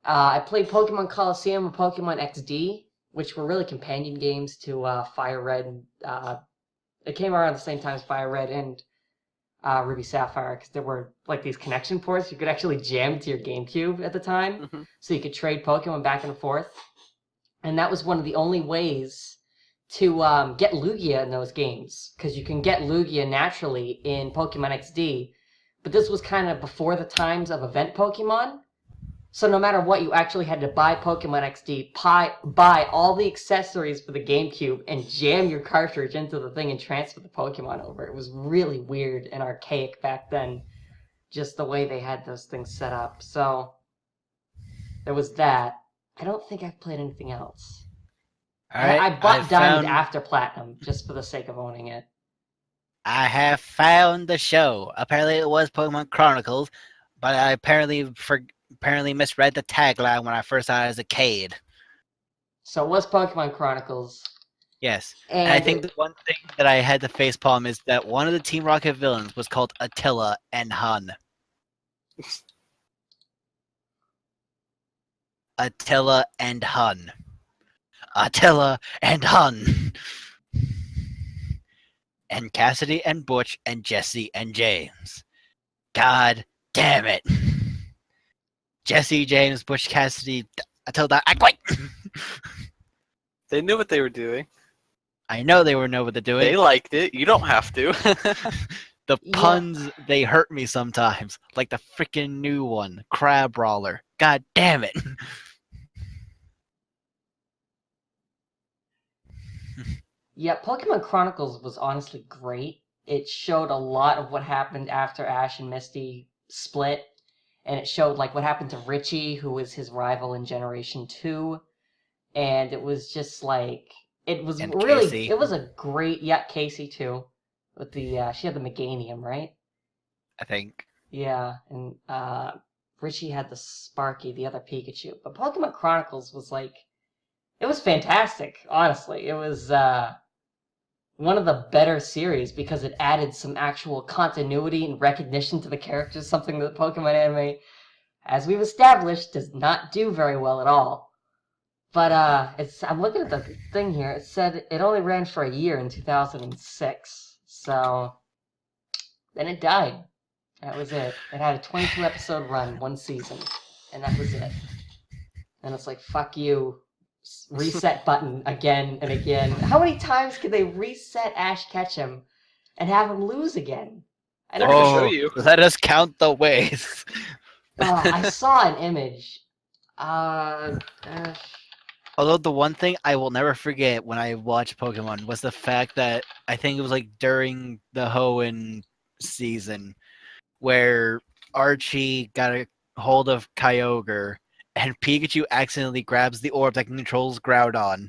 I played Pokemon Coliseum and Pokemon XD, which were really companion games to Fire Red. And it came around the same time as Fire Red and Ruby Sapphire, because there were like these connection ports you could actually jam to your GameCube at the time, Mhm. so you could trade Pokemon back and forth. And that was one of the only ways to get Lugia in those games, because you can get Lugia naturally in Pokemon XD, but this was kind of before the times of event Pokemon. So no matter what, you actually had to buy Pokemon XD, buy all the accessories for the GameCube, and jam your cartridge into the thing and transfer the Pokemon over. It was really weird and archaic back then, just the way they had those things set up. So there was that. I don't think I've played anything else. All right, I bought Diamond found, after Platinum, just for the sake of owning it. I have found the show. Apparently, it was Pokemon Chronicles, but I apparently misread the tagline when I first saw it as a kid. So it was Pokemon Chronicles. Yes. And And I think the one thing that I had to facepalm is that one of the Team Rocket villains was called Attila and Hun. Attila and Hun. Attila and Hun. And Cassidy and Butch and Jesse and James. God damn it. Jesse, James, Butch, Cassidy, Attila, I quit! They knew what they were doing. I know they know what they're doing. They liked it. You don't have to. The Yeah. puns, they hurt me sometimes. Like the freaking new one, Crab Brawler. God damn it. Yeah, Pokemon Chronicles was honestly great. It showed a lot of what happened after Ash and Misty split, and it showed like what happened to Richie, who was his rival in Generation 2, and it was just like it was And really Casey. it was a great Casey too. With the she had the Meganium, right? I think. Yeah, and Richie had the Sparky, the other Pikachu. But Pokemon Chronicles was like it was fantastic, honestly. It was one of the better series because it added some actual continuity and recognition to the characters, something that Pokemon anime, as we've established, does not do very well at all. But I'm looking at the thing here. It said it only ran for a year in 2006. So then it died. That was it. It had a 22 episode run, one season, and that was it. And it's like, fuck you. Reset button again and again. How many times can they reset Ash Ketchum and have him lose again? They're gonna show you. Let us count the ways. I saw an image. Although the one thing I will never forget when I watched Pokemon was the fact that I think it was like during the Hoenn season where Archie got a hold of Kyogre and Pikachu accidentally grabs the orb that controls Groudon.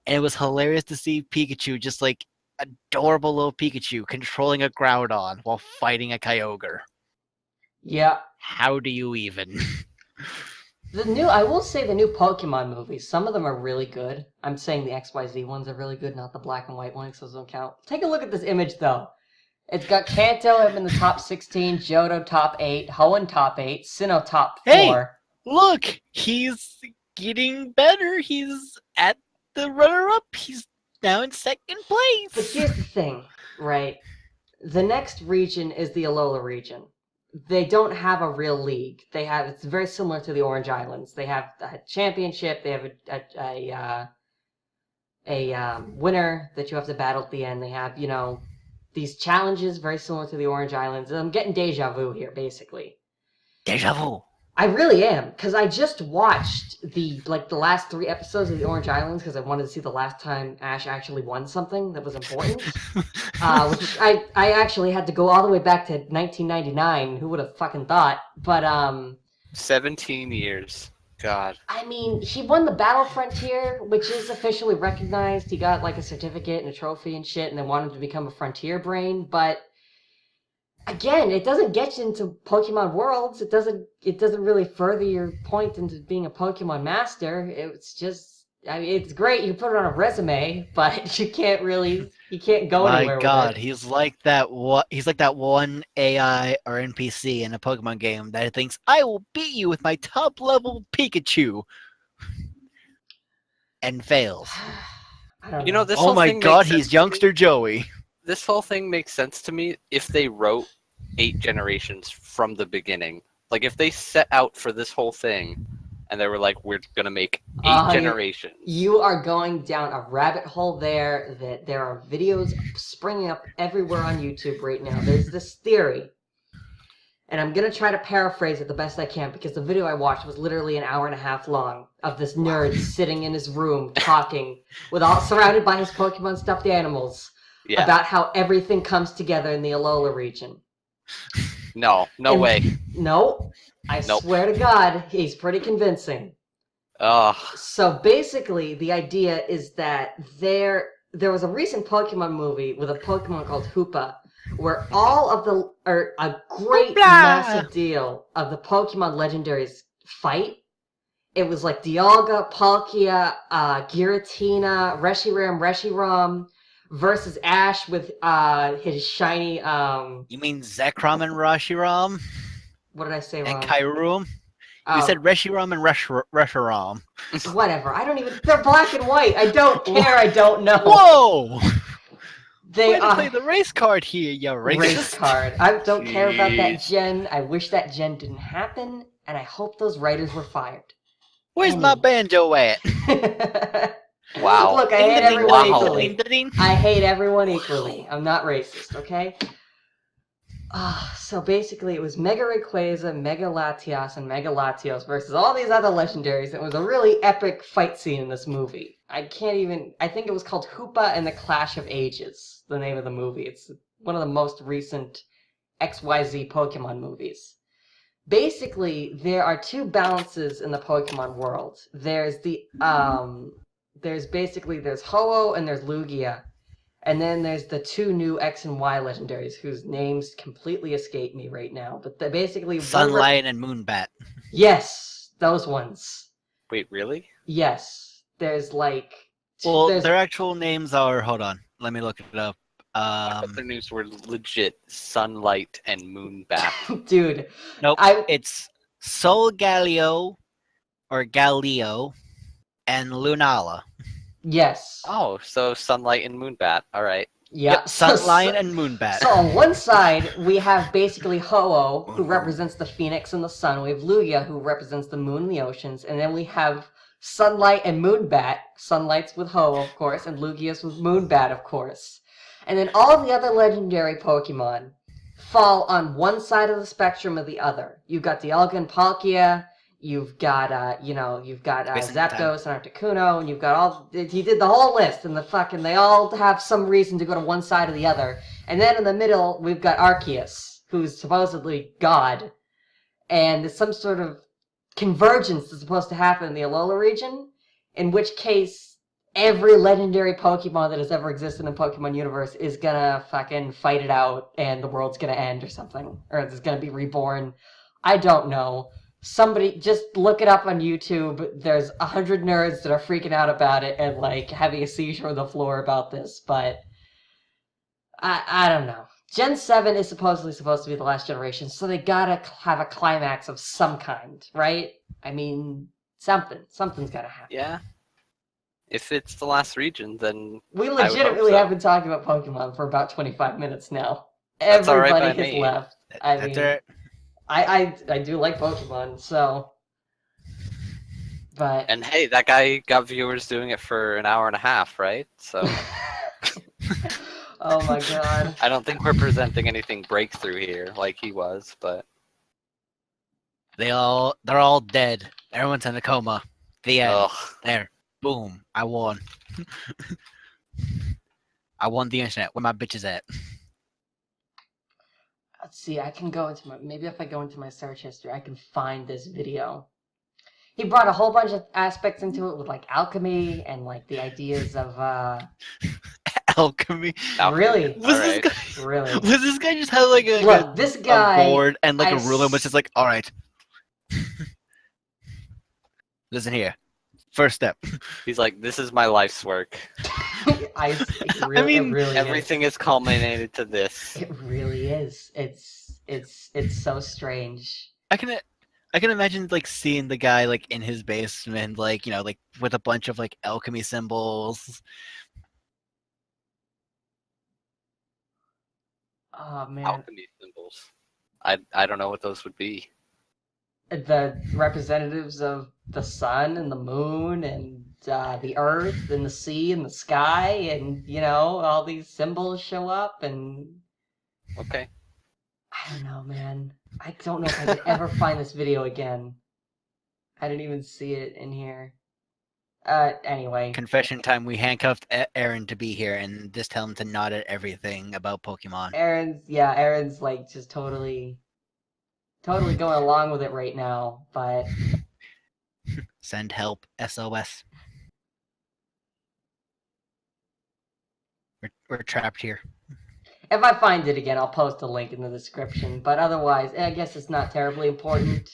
And it was hilarious to see Pikachu, just like adorable little Pikachu, controlling a Groudon while fighting a Kyogre. Yeah. How do you even? I will say the new Pokemon movies, some of them are really good. I'm saying the XYZ ones are really good, not the black and white ones, so those don't count. Take a look at this image, though. It's got Kanto in the top 16, Johto top 8, Hoenn top 8, Sinnoh top 4. Hey! Look, he's getting better. He's at the runner-up. He's now in second place. But here's the thing, right? The next region is the Alola region. They don't have a real league. It's very similar to the Orange Islands. They have a championship. They have a winner that you have to battle at the end. They have, these challenges very similar to the Orange Islands. I'm getting deja vu here, basically. Deja vu. I really am, because I just watched the last 3 episodes of the Orange Islands because I wanted to see the last time Ash actually won something that was important. Which I actually had to go all the way back to 1999. Who would have fucking thought? But 17 years. God. I mean, he won the Battle Frontier, which is officially recognized. He got like a certificate and a trophy and shit, and then wanted to become a Frontier Brain, but again, it doesn't get you into Pokemon Worlds. It doesn't really further your point into being a Pokemon Master. It's just, I mean, it's great. You put it on a resume, but you can't go anywhere. My God, with it. he's like that one AI or NPC in a Pokemon game that thinks I will beat you with my top level Pikachu, and fails. I don't know. This Oh whole my thing God, makes sense he's to youngster me. Joey. This whole thing makes sense to me if they wrote 8 generations from the beginning. Like if they set out for this whole thing and they were like, we're gonna make 8 generations. You are going down a rabbit hole there that there are videos springing up everywhere on YouTube right now. There's this theory, and I'm gonna try to paraphrase it the best I can because the video I watched was literally an hour and a half long of this nerd sitting in his room talking surrounded by his Pokemon stuffed animals about how everything comes together in the Alola region. No way. No, I swear to God, he's pretty convincing. So basically, the idea is that there was a recent Pokemon movie with a Pokemon called Hoopa, where a great massive deal of the Pokemon legendaries fight, it was like Dialga, Palkia, Giratina, Reshiram versus Ash with his shiny You mean Zekrom and Reshiram what did I say and wrong? Kyurem? You said Reshiram and Reshiram. Whatever. I don't even. They're black and white. I don't care. I don't know. Whoa! They Way to are play the race card here, you racist. race card. I don't care about that Jeez. gen. I wish that gen didn't happen, and I hope those writers were fired. Where's my banjo at? Wow. Look, I hate Ding-da-ding, everyone wow. equally. ding-da-ding. I hate everyone equally. I'm not racist, okay? So basically it was Mega Rayquaza, Mega Latias, and Mega Latios versus all these other legendaries. It was a really epic fight scene in this movie. I think it was called Hoopa and the Clash of Ages, the name of the movie. It's one of the most recent XYZ Pokemon movies. Basically, there are two balances in the Pokemon world. There's there's Ho-Oh and there's Lugia. And then there's the two new X and Y legendaries whose names completely escape me right now. But they're basically Sunlight and Moonbat. Yes, those ones. Wait, really? Yes, there's like. Well, there's... their actual names are. Hold on, let me look it up. I thought their names were legit Sunlight and Moonbat. Dude. Nope. It's Solgaleo or Galio and Lunala. Yes. Oh, so Sunlight and Moonbat. All right. Yep. Sunlight and Moonbat. So on one side, we have basically Ho-Oh, who represents the Phoenix and the Sun. We have Lugia, who represents the Moon and the Oceans. And then we have Sunlight and Moonbat. Sunlight's with Ho-Oh, of course, and Lugia's with Moonbat, of course. And then all the other legendary Pokemon fall on one side of the spectrum or the other. You've got Dialga and Palkia. You've got, Zapdos and Articuno, and you've got all. He did the whole list, and they all have some reason to go to one side or the other. And then in the middle, we've got Arceus, who's supposedly God, and there's some sort of convergence that's supposed to happen in the Alola region, in which case every legendary Pokemon that has ever existed in the Pokemon universe is gonna fucking fight it out, and the world's gonna end or something, or it's gonna be reborn. I don't know. Somebody just look it up on YouTube. There's 100 nerds that are freaking out about it and like having a seizure on the floor about this, but I don't know. Gen 7 is supposedly supposed to be the last generation, so they gotta have a climax of some kind, right? I mean, something's gotta happen. Yeah. If it's the last region, then We I would hope legitimately so. have been talking about Pokemon for about 25 minutes now. That's all right by Everybody has me. left. That's it. I do like Pokemon, so. But. And hey, that guy got viewers doing it for an hour and a half, right? So Oh my god. I don't think we're presenting anything breakthrough here like he was, but They're all dead. Everyone's in a coma. The end. ugh. There. Boom. I won. I won the internet. Where my bitches at? Let's see, I can go into maybe if I go into my search history, I can find this video. He brought a whole bunch of aspects into it with like alchemy and like the ideas of Alchemy. Really? Was Alright. this guy? Really. Was this guy just had like a Look, this guy board and like I a ruler and was just like, all right. Listen here. First step. He's like, this is my life's work. it mean, really Everything is culminated to this. It really is. It's so strange. I can imagine like seeing the guy like in his basement, like, you know, like with a bunch of like alchemy symbols. Oh man. Alchemy symbols. I don't know what those would be. The representatives of the sun and the moon and the earth and the sea and the sky, and you know, all these symbols show up, and Okay. I don't know, man. I don't know if I could ever find this video again. I didn't even see it in here. Anyway. Confession time. We handcuffed Aaron to be here and just tell him to nod at everything about Pokemon. Aaron's like just totally going along with it right now, but Send help. SOS. We're trapped here. if I find it again, I'll post a link in the description. But otherwise, I guess it's not terribly important.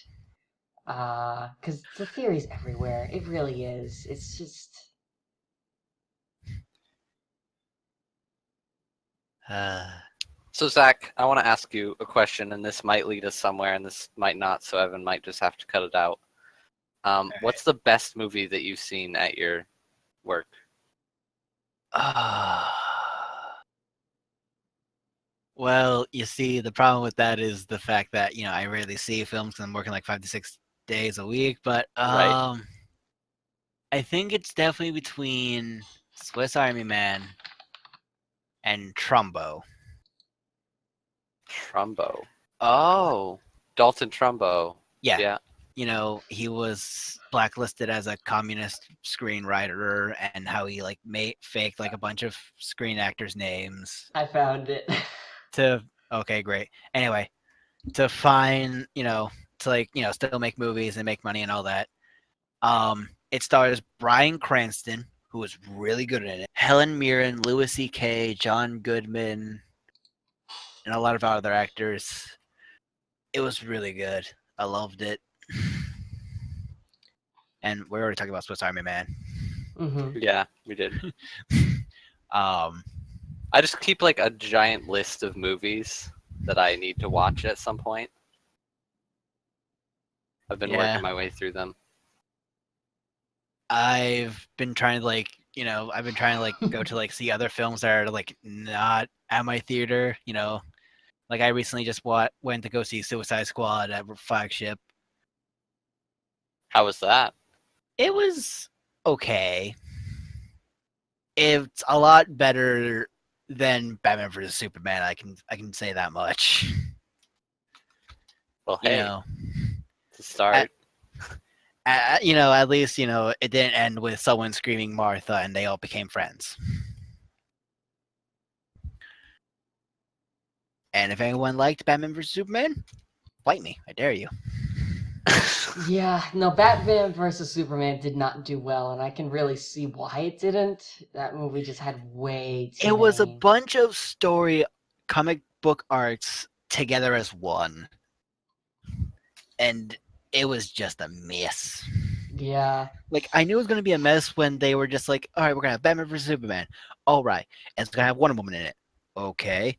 Because the theory's everywhere. It really is. It's just. So Zach, I want to ask you a question, and this might lead us somewhere, and this might not. So Evan might just have to cut it out. What's the best movie that you've seen at your work? Well, you see, the problem with that is the fact that I rarely see films because I'm working like 5 to 6 days a week. But Right. I think it's definitely between Swiss Army Man and Trumbo. Trumbo. Oh, Dalton Trumbo. Yeah. Yeah. He was blacklisted as a communist screenwriter, and how he faked like a bunch of screen actors' names I found it. okay, great. Anyway, to find, to still make movies and make money and all that. It stars Bryan Cranston, who was really good in it, Helen Mirren, Louis C.K., John Goodman, and a lot of other actors. It was really good. I loved it. And we're already talking about Swiss Army Man. Mm-hmm. Yeah, we did. Um, I just keep like a giant list of movies that I need to watch at some point. I've been Yeah. working my way through them. I've been trying to go to see other films that are not at my theater. I recently just went to go see Suicide Squad at Flagship. How was that? It was okay. It's a lot better than Batman vs Superman. I can say that much. Well, hey, to start. At least it didn't end with someone screaming Martha and they all became friends. And if anyone liked Batman vs Superman, fight me. I dare you. Yeah, no, Batman versus Superman did not do well, and I can really see why it didn't. That movie just had way too It was a many. bunch of story comic book arcs together as one. And it was just a mess. Yeah. I knew it was going to be a mess when they were just like, all right, we're going to have Batman vs. Superman. All right. And it's going to have Wonder Woman in it. Okay.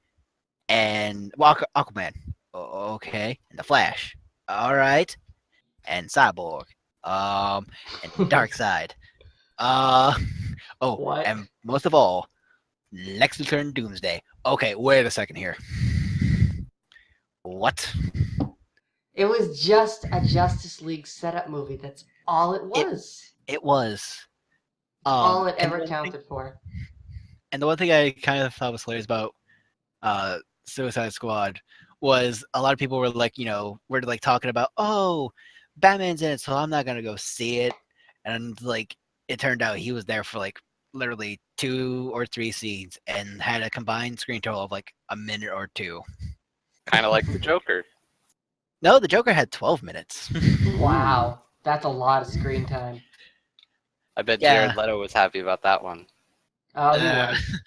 And Aquaman. Okay. And The Flash. All right. And Cyborg. And Darkseid. What? And most of all, Lex Luthor and Doomsday. Okay, wait a second here. What? It was just a Justice League setup movie. That's all it was. It was. All it ever counted for. And the one thing I kind of thought was hilarious about Suicide Squad was a lot of people were we're talking about, oh, Batman's in it, so I'm not gonna go see it. And it turned out he was there for literally 2 or 3 scenes and had a combined screen total of a minute or 2. Kind of like the Joker. No, the Joker had 12 minutes. Wow, that's a lot of screen time. I bet Jared Leto was happy about that one. Oh, he was.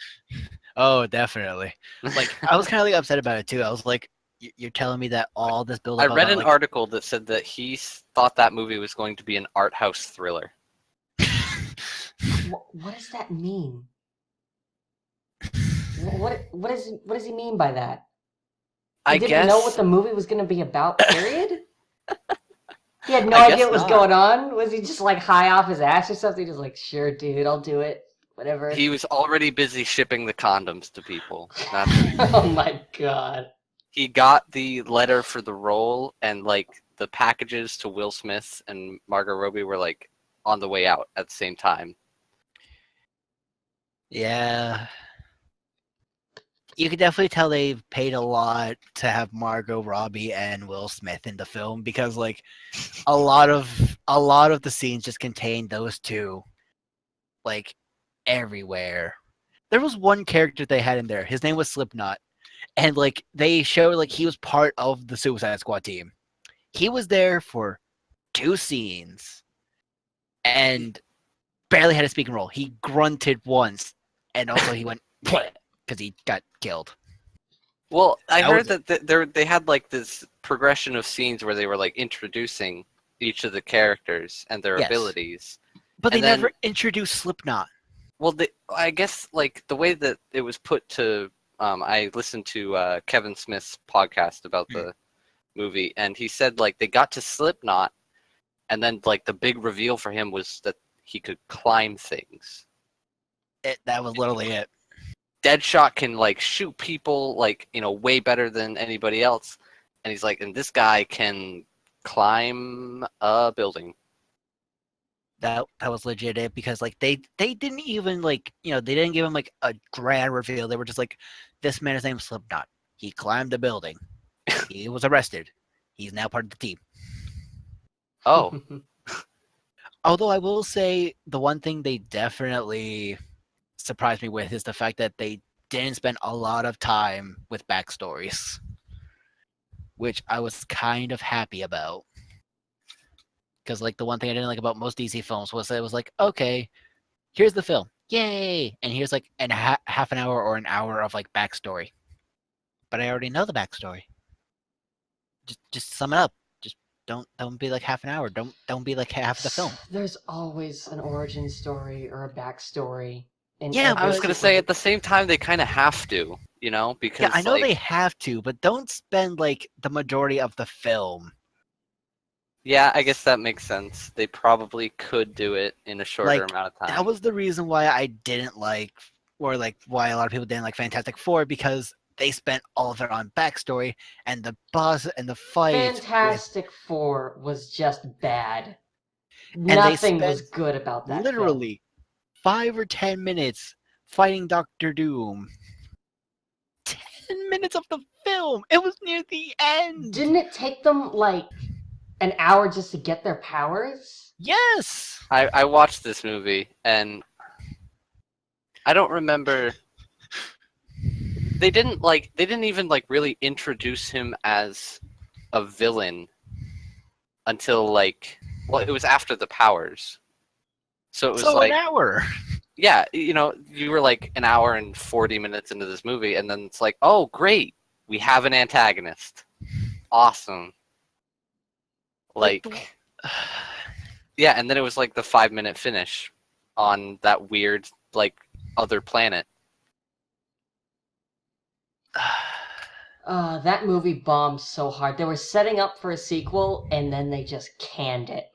Oh, definitely. I was kind of upset about it too. I was like, you're telling me that all this build up. I read an article that said that he thought that movie was going to be an art house thriller. What does that mean? What does he mean by that? He didn't know what the movie was going to be about, period? He had no idea what was going on? Was he just high off his ass or something? Just sure, dude, I'll do it. Whatever. He was already busy shipping the condoms to people. Oh my god. He got the letter for the role, and the packages to Will Smith and Margot Robbie were on the way out at the same time. Yeah. You could definitely tell they paid a lot to have Margot Robbie and Will Smith in the film because a lot of the scenes just contained those two everywhere. There was one character they had in there. His name was Slipknot. And they showed he was part of the Suicide Squad team. He was there for 2 scenes and barely had a speaking role. He grunted once, and also he went because he got killed. Well, I heard that they had this progression of scenes where they were introducing each of the characters and their Yes. abilities. But they And then- never introduced Slipknot. Well, I guess like the way that it was put to, I listened to Kevin Smith's podcast about the movie, and he said like they got to Slipknot, and then like the big reveal for him was that he could climb things. That was literally it. Deadshot can like shoot people like way better than anybody else, and he's like, and this guy can climb a building. That was legit it, because like they didn't even like they didn't give him like a grand reveal. They were just like, this man is named Slipknot. He climbed a building. He was arrested. He's now part of the team. Oh, Although I will say the one thing they definitely surprised me with is the fact that they didn't spend a lot of time with backstories, which I was kind of happy about. Because like the one thing I didn't like about most DC films was that it was like, okay, here's the film, yay, and here's like half an hour or an hour of like backstory. But I already know the backstory. Just sum it up. Just don't be like half an hour. Don't be like half the film. There's always an origin story or a backstory. In Yeah, every I was gonna sequel. say at the same time they kind of have to, because Yeah, I know like, they have to, but don't spend like the majority of the film. Yeah, I guess that makes sense. They probably could do it in a shorter Like, amount of time. That was the reason why I didn't like, or like why a lot of people didn't like Fantastic Four, because they spent all of it on backstory, and the boss and the fight. Fantastic Four was just bad. they Nothing was spent good about that literally 5 or 10 minutes fighting Doctor Doom. 10 minutes of the film. It was near the film. end. Didn't it take them like an hour just to get their powers? Yes. I watched this movie and I don't remember. They didn't even like really introduce him as a villain until like, well, it was after the powers. So it was like, an hour. yeah, you were like an hour and 40 minutes into this movie, and then it's like, oh, great, we have an antagonist. Awesome. Like, yeah, and then it was like the 5-minute finish on that weird, like, other planet. That movie bombed so hard. They were setting up for a sequel, and then they just canned it.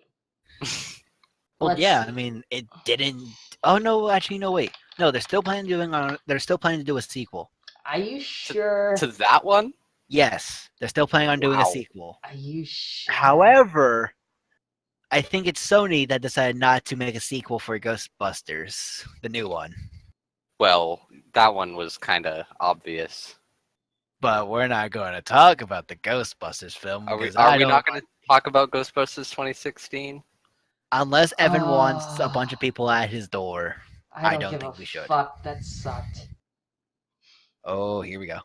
Well, yeah, I mean, it didn't. Oh no, actually, no, wait, no, they're still planning to do a sequel. Are you sure? To that one? Yes, they're still planning on doing a Wow. sequel. Are you sure? However, I think it's Sony that decided not to make a sequel for Ghostbusters, the new one. Well, that one was kind of obvious. But we're not going to talk about the Ghostbusters film. Are we because I don't not going to talk about Ghostbusters 2016? Unless Evan wants a bunch of people at his door. I don't give think a we should. Fuck, that sucked. Oh, here we go.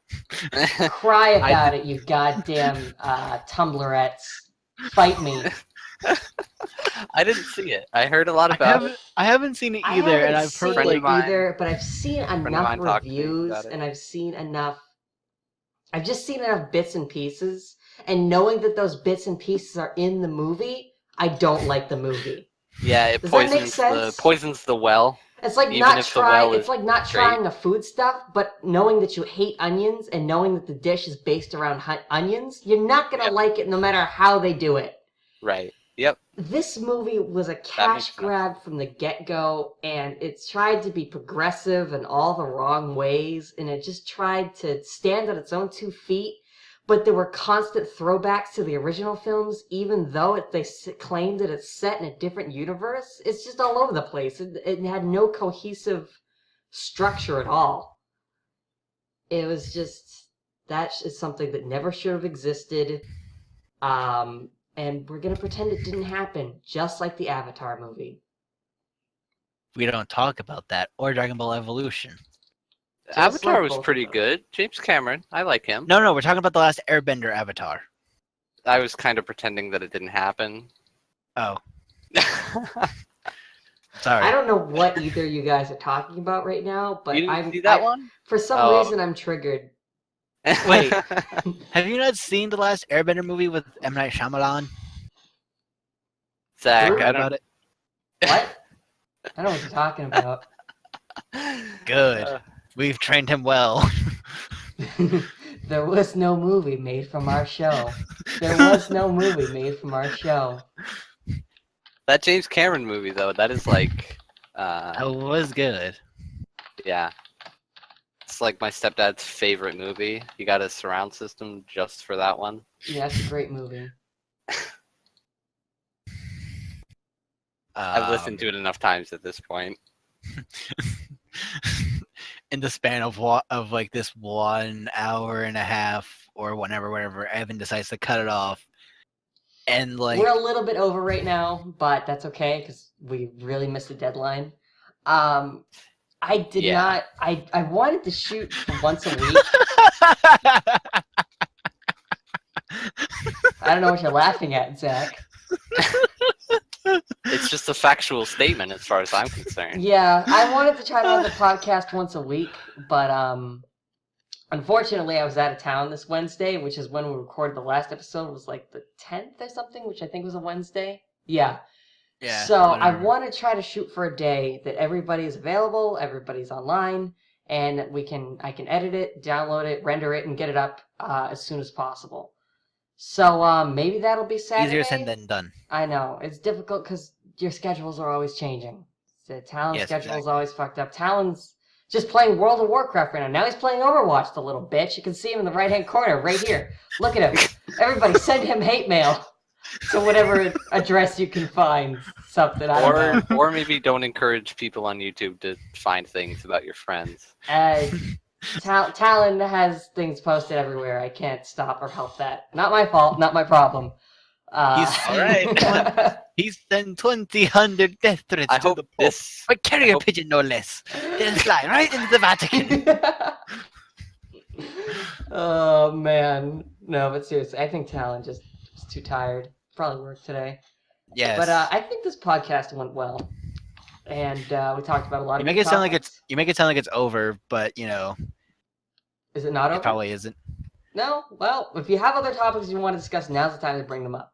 Cry about it, you goddamn Tumblrettes. Fight me. I didn't see it. I heard a lot about it. I haven't seen it I either, haven't and I've seen heard Friend it of mine- either, but I've seen of enough mine talked to me reviews, about it. and I've seen enough. I've just seen enough bits and pieces, and knowing that those bits and pieces are in the movie, I don't like the movie. Yeah, it Does that make poisons the well. It's like Even not if the well trying. It's is like not great. trying the food stuff, but knowing that you hate onions and knowing that the dish is based around onions, you're not gonna Yep. like it no matter how they do it. Right. Yep. This movie was a makes cash sense. grab from the get-go, and it tried to be progressive in all the wrong ways, and it just tried to stand on its own 2 feet. But there were constant throwbacks to the original films, even though they claimed that it's set in a different universe. It's just all over the place. It had no cohesive structure at all. It was just, that is something that never should have existed. And we're going to pretend it didn't happen, just like the Avatar movie. we don't talk about that, or Dragon Ball Evolution. Just Avatar like was both of pretty them. good. James Cameron, I like him. No, we're talking about the last Airbender Avatar. I was kind of pretending that it didn't happen. Oh, sorry. I don't know what either you guys are talking about right now, but You didn't I'm see that one? for some Oh. reason I'm triggered. Wait. Have you not seen the last Airbender movie with M. Night Shyamalan? Zach, Who? I about don't. it. What? I don't know what you're talking about. Good. Uh, We've trained him well. There was no movie made from our show. There was no movie made from our show. that James Cameron movie though, that is like, That was good. yeah, it's like my stepdad's favorite movie. He got a surround system just for that one. Yeah, it's a great movie. I've listened to it enough times at this point. In the span of like this 1 hour and a half or whenever Evan decides to cut it off, and like We're a little bit over right now, but that's okay because we really missed the deadline. I did Yeah. not. I wanted to shoot for once a week. I don't know what you're laughing at, Zach. It's just a factual statement as far as I'm concerned. Yeah, I wanted to try to have the podcast once a week, but unfortunately, I was out of town this Wednesday, which is when we recorded the last episode. It was like the 10th or something, which I think was a Wednesday. Yeah. yeah. So I whatever. want to try to shoot for a day that everybody is available, everybody's online, and I can edit it, download it, render it, and get it up as soon as possible. So maybe that'll be Saturday. Easier said than done. I know it's difficult because your schedules are always changing. The Talon's Yes, schedule is exactly. always fucked up. Talon's just playing World of Warcraft right now. Now he's playing Overwatch, the little bitch. You can see him in the right-hand corner, right here. Look at him. Everybody, send him hate mail to whatever address you can find. Something I don't know. Or maybe don't encourage people on YouTube to find things about your friends. Talon has things posted everywhere. I can't stop or help that. Not my fault. Not my problem. He's all right. He's sent 2,000 death threats I to hope the Pope. this. But carrier hope- pigeon, no less. They'll fly right into the Vatican. Oh man, no, but seriously, I think Talon just was too tired. Probably worked today. Yes. But I think this podcast went well, and we talked about a lot you of. make good it sound like topics. you make it sound like it's over, but Is it not over? it probably isn't. No. Well, if you have other topics you want to discuss, now's the time to bring them up.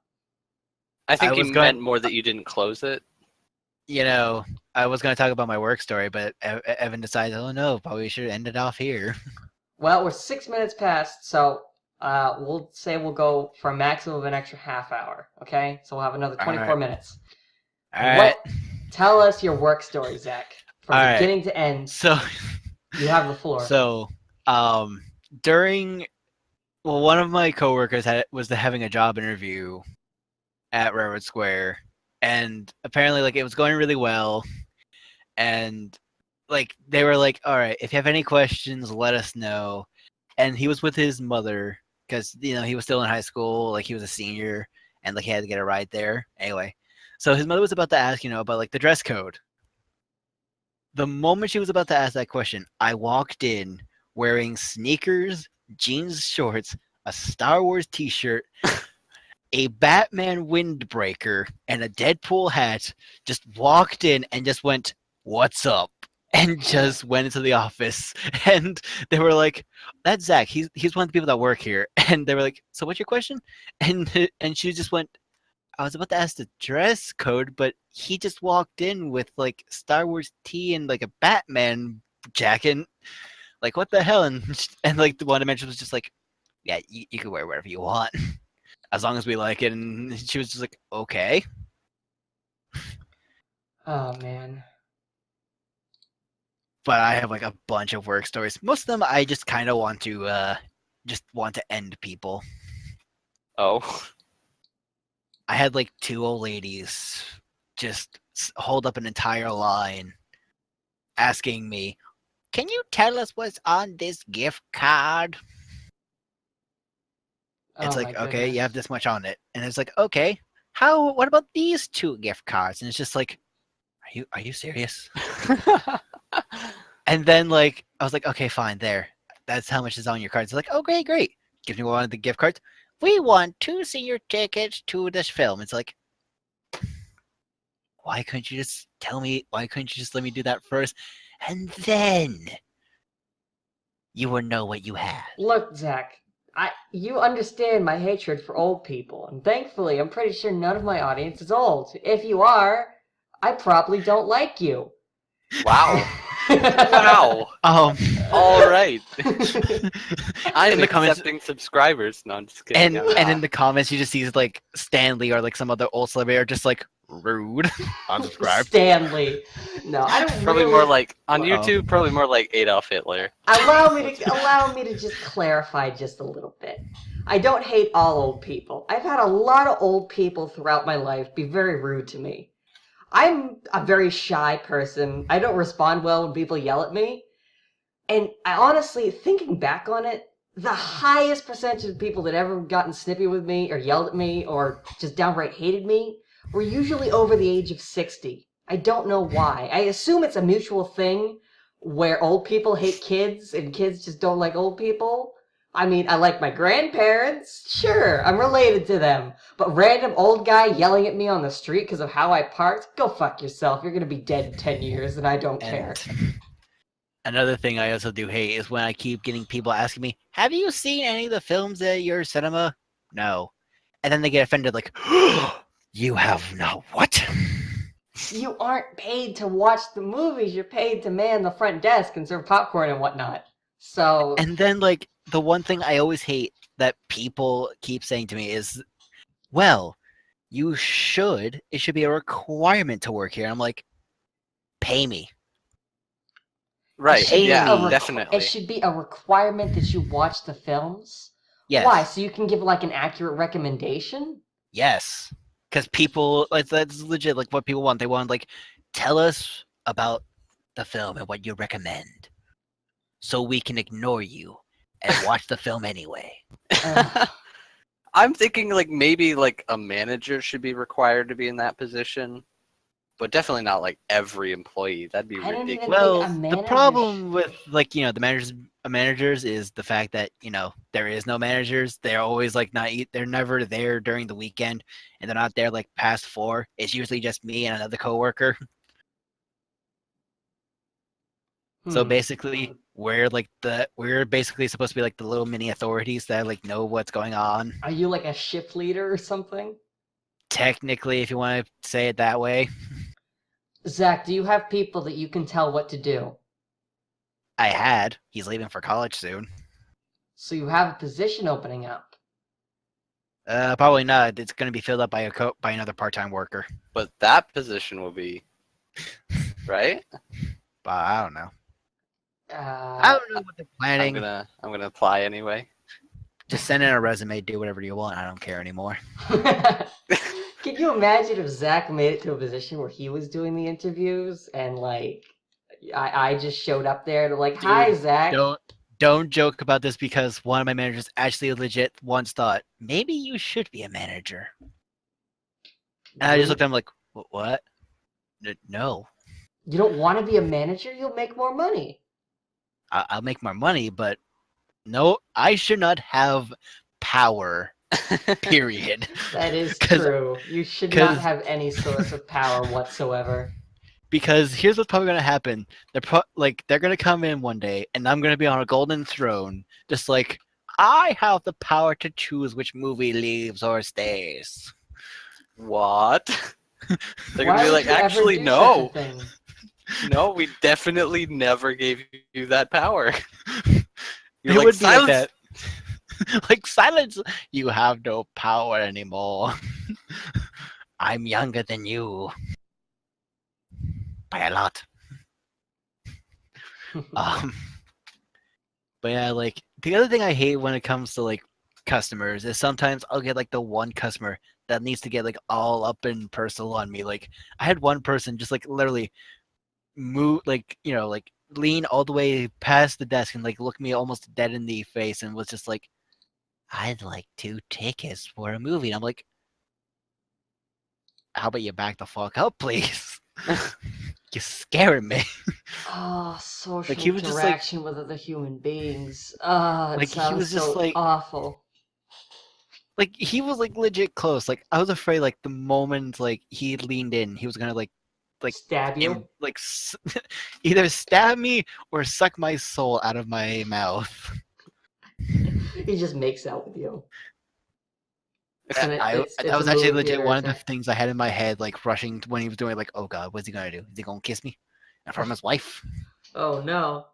I think I you was going- meant more that you didn't close it. I was going to talk about my work story, but Evan decided, oh no, probably should end it off here. Well, we're 6 minutes past, so we'll say we'll go for a maximum of an extra half hour. Okay, so we'll have another 24 Alright. minutes. All right. Tell us your work story, Zach, from Alright. beginning to end. So, You have the floor. one of my coworkers was having a job interview at Railroad Square, and apparently, like, it was going really well, and like they were like, all right, if you have any questions, let us know. And he was with his mother because he was still in high school, like he was a senior, and like he had to get a ride there anyway. So his mother was about to ask about like the dress code. The moment she was about to ask that question, I walked in wearing sneakers, jeans shorts, a Star Wars t-shirt, a Batman windbreaker, and a Deadpool hat. Just walked in and just went, "What's up?" and just went into the office. And they were like, "That's Zach. He's one of the people that work here." And they were like, "So what's your question?" And she just went, "I was about to ask the dress code, but he just walked in with like Star Wars tee and like a Batman jacket. Like, what the hell?" And like the one dimension was just like, "Yeah, you can wear whatever you want, as long as we like it." And she was just like, "Okay." Oh man. But I have like a bunch of work stories. Most of them I just kind of want to end people. Oh. I had like 2 old ladies just hold up an entire line asking me, "Can you tell us what's on this gift card?" It's Oh, like, my okay, you have goodness. this much on it. And it's like, okay, what about these 2 gift cards? And it's just like, are you serious? And then like I was like, okay, fine, there. That's how much is on your cards. It's like, okay, great. Give me one of the gift cards. We want 2 senior tickets to this film. It's like, why couldn't you just tell me? Why couldn't you just let me do that first? And then you would know what you had. Look, Zach, You understand my hatred for old people, and thankfully, I'm pretty sure none of my audience is old. If you are, I probably don't like you. Wow. Wow. All right. I'm In the comments- accepting subscribers. No, I'm just kidding. And in the comments, you just see like Stanley or like some other old celebrity are just like rude. Unsubscribe. Stanley. No, I don't Probably really... more like on Well- YouTube. Probably more like Adolf Hitler. Allow me to just clarify just a little bit. I don't hate all old people. I've had a lot of old people throughout my life be very rude to me. I'm a very shy person. I don't respond well when people yell at me. And I honestly, thinking back on it, the highest percentage of people that ever gotten snippy with me or yelled at me or just downright hated me were usually over the age of 60. I don't know why. I assume it's a mutual thing where old people hate kids and kids just don't like old people. I mean, I like my grandparents. Sure, I'm related to them. But random old guy yelling at me on the street because of how I parked? Go fuck yourself. You're gonna be dead in 10 years and I don't care. Another thing I also do hate is when I keep getting people asking me, have you seen any of the films at your cinema? No. And then they get offended like, you have not what? You aren't paid to watch the movies. You're paid to man the front desk and serve popcorn and whatnot. So... And then like, the one thing I always hate that people keep saying to me is, well, it should be a requirement to work here. I'm like, pay me. Right. It should be Yeah. a Definitely. It should be a requirement that you watch the films. Yes. Why? So you can give like an accurate recommendation? Yes. Because people, like, that's legit, like, what people want. They want, like, tell us about the film and what you recommend so we can ignore you and watch the film anyway. I'm thinking like maybe like a manager should be required to be in that position, but definitely not like every employee. That'd be I don't even ridiculous. Well, a the manager problem with, like, the managers is the fact that, there is no managers. They're always, like, they're never there during the weekend, and they're not there, like, past 4. It's usually just me and another coworker. So basically, we're basically supposed to be like the little mini authorities that like know what's going on. Are you like a shift leader or something? Technically, if you want to say it that way. Zach, do you have people that you can tell what to do? I had. He's leaving for college soon. So you have a position opening up. Probably not. It's going to be filled up by another part-time worker. But that position will be right. But I don't know. I don't know what they're planning. I'm gonna apply anyway. Just send in a resume, do whatever you want. I don't care anymore. Can you imagine if Zach made it to a position where he was doing the interviews and like I just showed up there to like, hi Zach. Don't joke about this because one of my managers actually legit once thought maybe you should be a manager. And I just looked at him like, what? No. You don't want to be a manager? You'll make more money. I'll make more money, but no, I should not have power. Period. That is true. You should not have any source of power whatsoever. Because here's what's probably gonna happen: they're gonna come in one day, and I'm gonna be on a golden throne, just like I have the power to choose which movie leaves or stays. What? They're Why gonna be would like, you ever actually, do no. such a thing? No, we definitely never gave you that power. You're It like, would be like silence. that. Like, silence! You have no power anymore. I'm younger than you. By a lot. But yeah, like, the other thing I hate when it comes to, like, customers is sometimes I'll get, like, the one customer that needs to get, like, all up and personal on me. Like, I had one person just, like, literally move, like, like, lean all the way past the desk and, like, look me almost dead in the face and was just like, I'd like 2 tickets for a movie. And I'm like, how about you back the fuck up, please? You're scaring me. Oh, social Like, he was just like- interaction with other human beings. Oh, it Like, he sounds was just so like- awful. Like, he was, like, legit close. Like, I was afraid, like, the moment, like, he leaned in, he was gonna, like, Stab you? like, either stab me or suck my soul out of my mouth. He just makes out with you. Yeah, And That it's a was actually movie legit theater one of the attack. things I had in my head, like rushing when he was doing, like, oh god, what's he gonna do? Is he gonna kiss me in front of his wife? Oh no.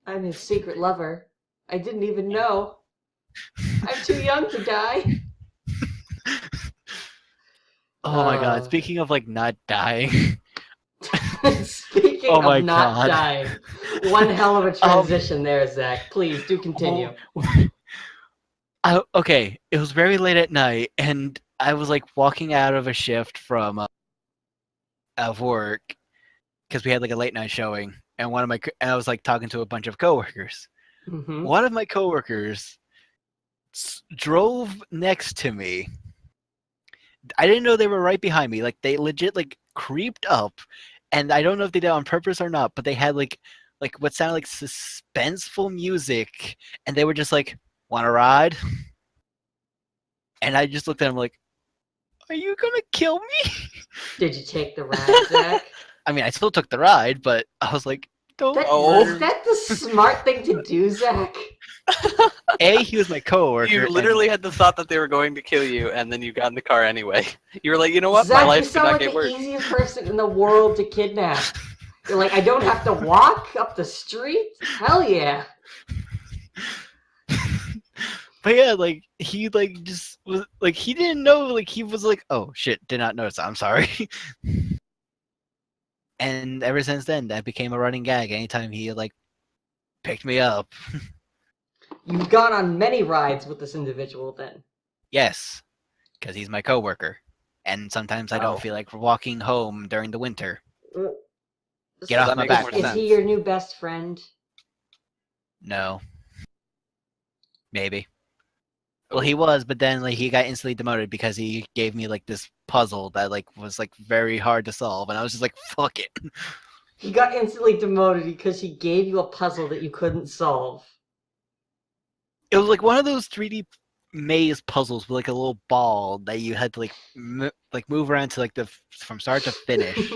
I'm his secret lover. I didn't even know. I'm too young to die. Oh my god! Uh, Speaking of like not dying, speaking oh of my not god. dying, one hell of a Um, transition there, Zach. Please do continue. okay, it was very late at night, and I was like walking out of a shift from of work because we had like a late night showing, and and I was like talking to a bunch of coworkers. Mm-hmm. One of my coworkers drove next to me. I didn't know they were right behind me. Like they legit like creeped up, and I don't know if they did it on purpose or not, but they had like what sounded like suspenseful music, and they were just like, "Want to ride?" And I just looked at them like, "Are you gonna kill me?" Did you take the ride, Zach? I mean, I still took the ride, but I was like, "Don't Is murder me." that the smart thing to do, Zach? He was my coworker. You and literally had the thought that they were going to kill you, and then you got in the car anyway. You were like, you know what? My Zach, you life could sound not like get the worse. easiest person in the world to kidnap. You're like, I don't have to walk up the street? Hell yeah. But yeah, like he like just was like he didn't know, like he was like, "Oh shit, did not notice. I'm sorry." And ever since then, that became a running gag. Anytime he like picked me up, You've gone on many rides with this individual then. yes, because he's my coworker, and sometimes I don't Oh. feel like walking home during the winter. Get So off that my makes back. more is sense. he your new best friend? No, maybe. Oh. Well, he was, but then like he got instantly demoted because he gave me like this puzzle that like was like very hard to solve, and I was just like, "Fuck it." He got instantly demoted because he gave you a puzzle that you couldn't solve. It was like one of those 3D maze puzzles with like a little ball that you had to like move around to like from start to finish.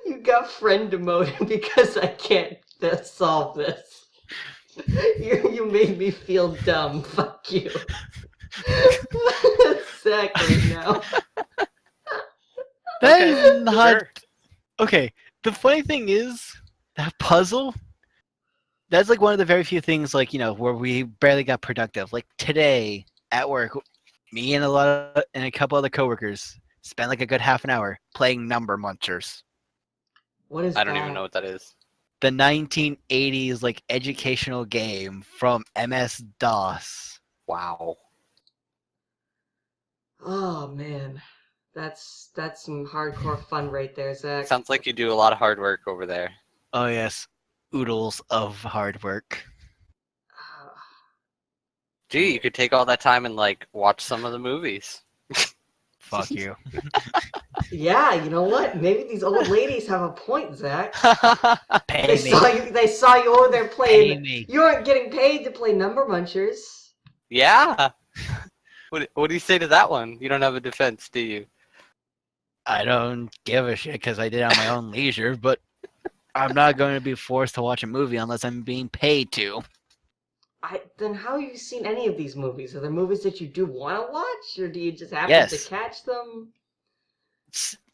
You got friend demoted because I can't solve this. You made me feel dumb. Fuck you. Zach right now. That Okay, is not sure. okay. The funny thing is that puzzle. That's like one of the very few things like where we barely got productive. Like today at work, me and a couple other coworkers spent like a good half an hour playing Number Munchers, What is I don't even know that? what that is. the 1980s like educational game from MS DOS. Wow. Oh man. That's some hardcore fun right there, Zach. Sounds like you do a lot of hard work over there. Oh yes, oodles of hard work. Gee, you could take all that time and like watch some of the movies. Fuck you. Yeah, you know what? Maybe these old ladies have a point, Zach. Pay They me. saw you. They saw you over there Pay playing. me. You aren't getting paid to play Number Munchers. Yeah. What do you say to that one? You don't have a defense, do you? I don't give a shit because I did it on my own leisure, but I'm not going to be forced to watch a movie unless I'm being paid to. Then how have you seen any of these movies? Are there movies that you do want to watch, or do you just happen to Yes. catch them?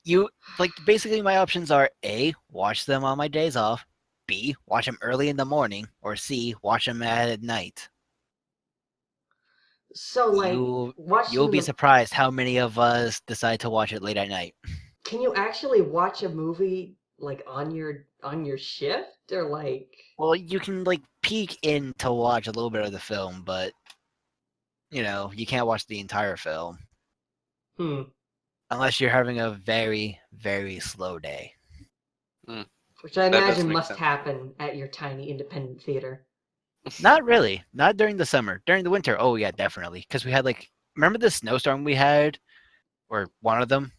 You like basically my options are A, watch them on my days off, B, watch them early in the morning, or C, watch them at night. So, like, watch You'll them be in the. surprised how many of us decide to watch it late at night. Can you actually watch a movie like on your shift, or like? Well, you can like peek in to watch a little bit of the film, but you can't watch the entire film unless you're having a very, very slow day. Which I That does imagine make must sense. happen at your tiny independent theater. Not really. Not during the summer. During the winter, oh yeah, definitely. Because we had remember the snowstorm we had, or one of them.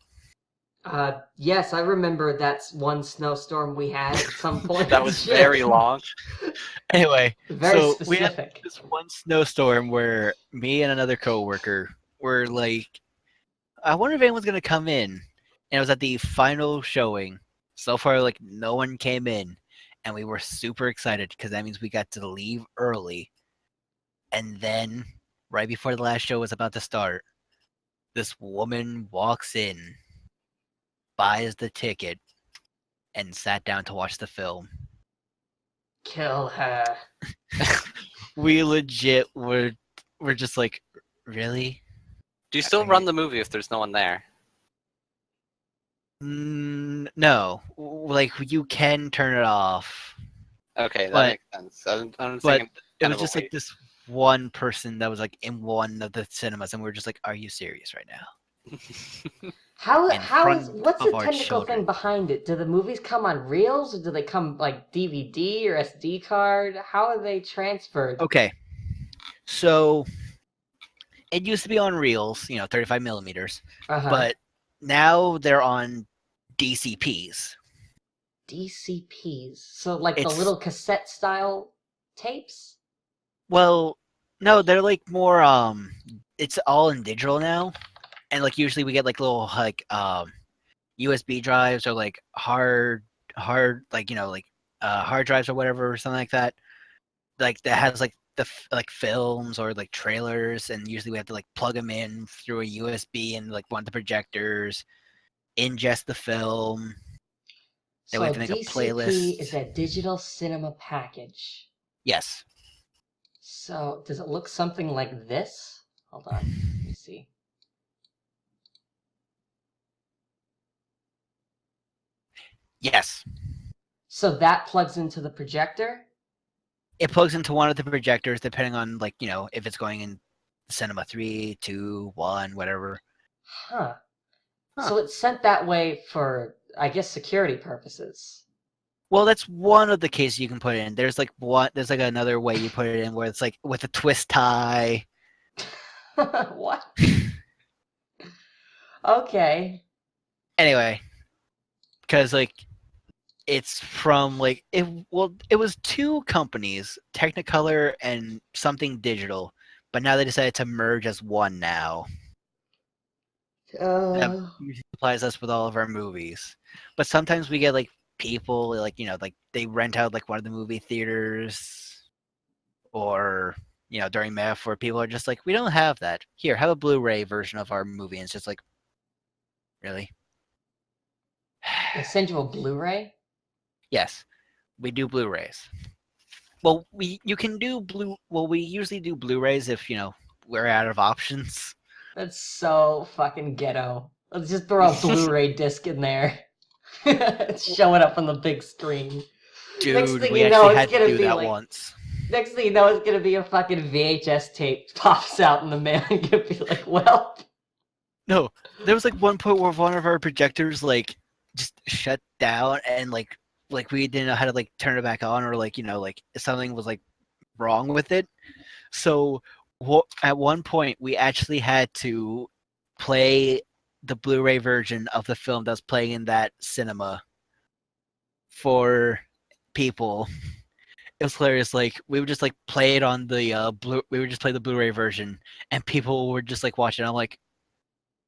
Yes, I remember that's one snowstorm we had at some point. That was very long. Anyway, Very so we had specific. this one snowstorm where me and another coworker were like, I wonder if anyone's gonna come in. And it was at the final showing. So far, like no one came in, and we were super excited because that means we got to leave early. And then, right before the last show was about to start, this woman walks in, buys the ticket, and sat down to watch the film. Kill her. We legit we're just like, really? Do you still run the movie if there's no one there? No, like you can turn it off, Okay, that But- makes sense. I'm but thinking it kind was of a just like wait. this one person that was like in one of the cinemas, and we were just like, "Are you serious right now?" How In how is front what's of the our technical thing children. behind it? Do the movies come on reels or do they come like DVD or SD card? How are they transferred? Okay, so it used to be on reels, 35 millimeters, Uh-huh. but now they're on DCPs. DCPs. So like the It's- little cassette style tapes? Well, no, they're like more it's all in digital now. And like usually we get like little like USB drives or like hard like hard drives or whatever or something like that. Like that has like like films or like trailers, and usually we have to like plug them in through a USB and like one of the projectors, ingest the film. Then we So have to make a DCP playlist. is a digital cinema package. Yes. So does it look something like this? Hold on. Let me see. Yes. So that plugs into the projector? It plugs into one of the projectors depending on like, if it's going in cinema 3, 2, 1, whatever. Huh. Huh. So it's sent that way for, I guess, security purposes. Well, that's one of the cases you can put it in. There's like another way you put it in where it's like with a twist tie. What? Okay. Anyway, because like it's from like it was two companies, Technicolor and something digital, but now they decided to merge as one now. That usually supplies us with all of our movies. But sometimes we get like people like like they rent out like one of the movie theaters, or during MEF, where people are just like, we don't have that. Here, have a Blu-ray version of our movie, and it's just like, really? They send you a Blu-ray? Yes, we do Blu-rays. Well, we usually do Blu-rays if we're out of options. That's so fucking ghetto. Let's just throw a Blu-ray disc in there. It's showing up on the big screen. Next Dude, thing we you know, actually it's had to gonna do be that like- once. Next thing you know, it's gonna be a fucking VHS tape pops out in the mail and you'll be like, well, No, there was like one point where one of our projectors like just shut down, and like we didn't know how to like turn it back on, or like like something was like wrong with it. So at one point we actually had to play the Blu-ray version of the film that's playing in that cinema for people. It was hilarious. Like we would just like play it on the we would just play the Blu-ray version, and people were just like watching. I'm like,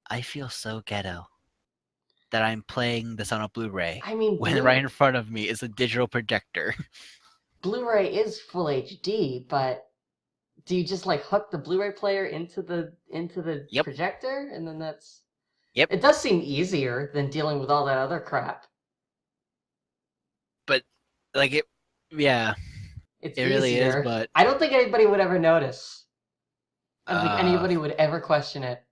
I feel so ghetto that I'm playing this on a Blu-ray I mean, when right in front of me is a digital projector. Blu-ray is full HD, but do you just like hook the Blu-ray player into the Yep. projector, and then that's? Yep. It does seem easier than dealing with all that other crap. But like yeah, It's it really is. easier. But I don't think anybody would ever notice. I don't think Uh, anybody would ever question it.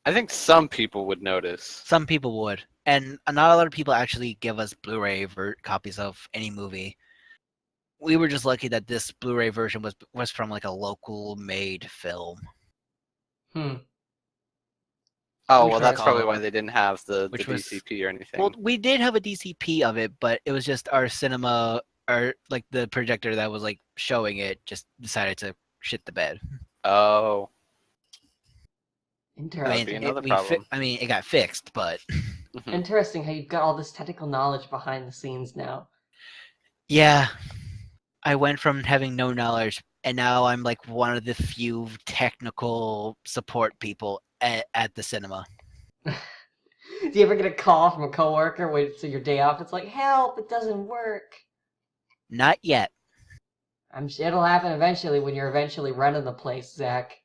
I think some people would notice. some people would, and not a lot of people actually give us Blu-ray copies of any movie. We were just lucky that this Blu-ray version was from like a local made film. Hmm. Oh, Which well, one that's is probably it? why they didn't have the Which was- DCP or anything. Well, we did have a DCP of it, but it was just our cinema, or like the projector that was like showing it just decided to shit the bed. Oh, I mean, That'd be Interesting. another problem. it got fixed, but mhm. Interesting how you've got all this technical knowledge behind the scenes now. yeah, I went from having no knowledge, and now I'm like one of the few technical support people at the cinema. Do you ever get a call from a coworker when it's your day off? It's like, help, it doesn't work. Not yet. It'll happen eventually when you're eventually running the place, Zach.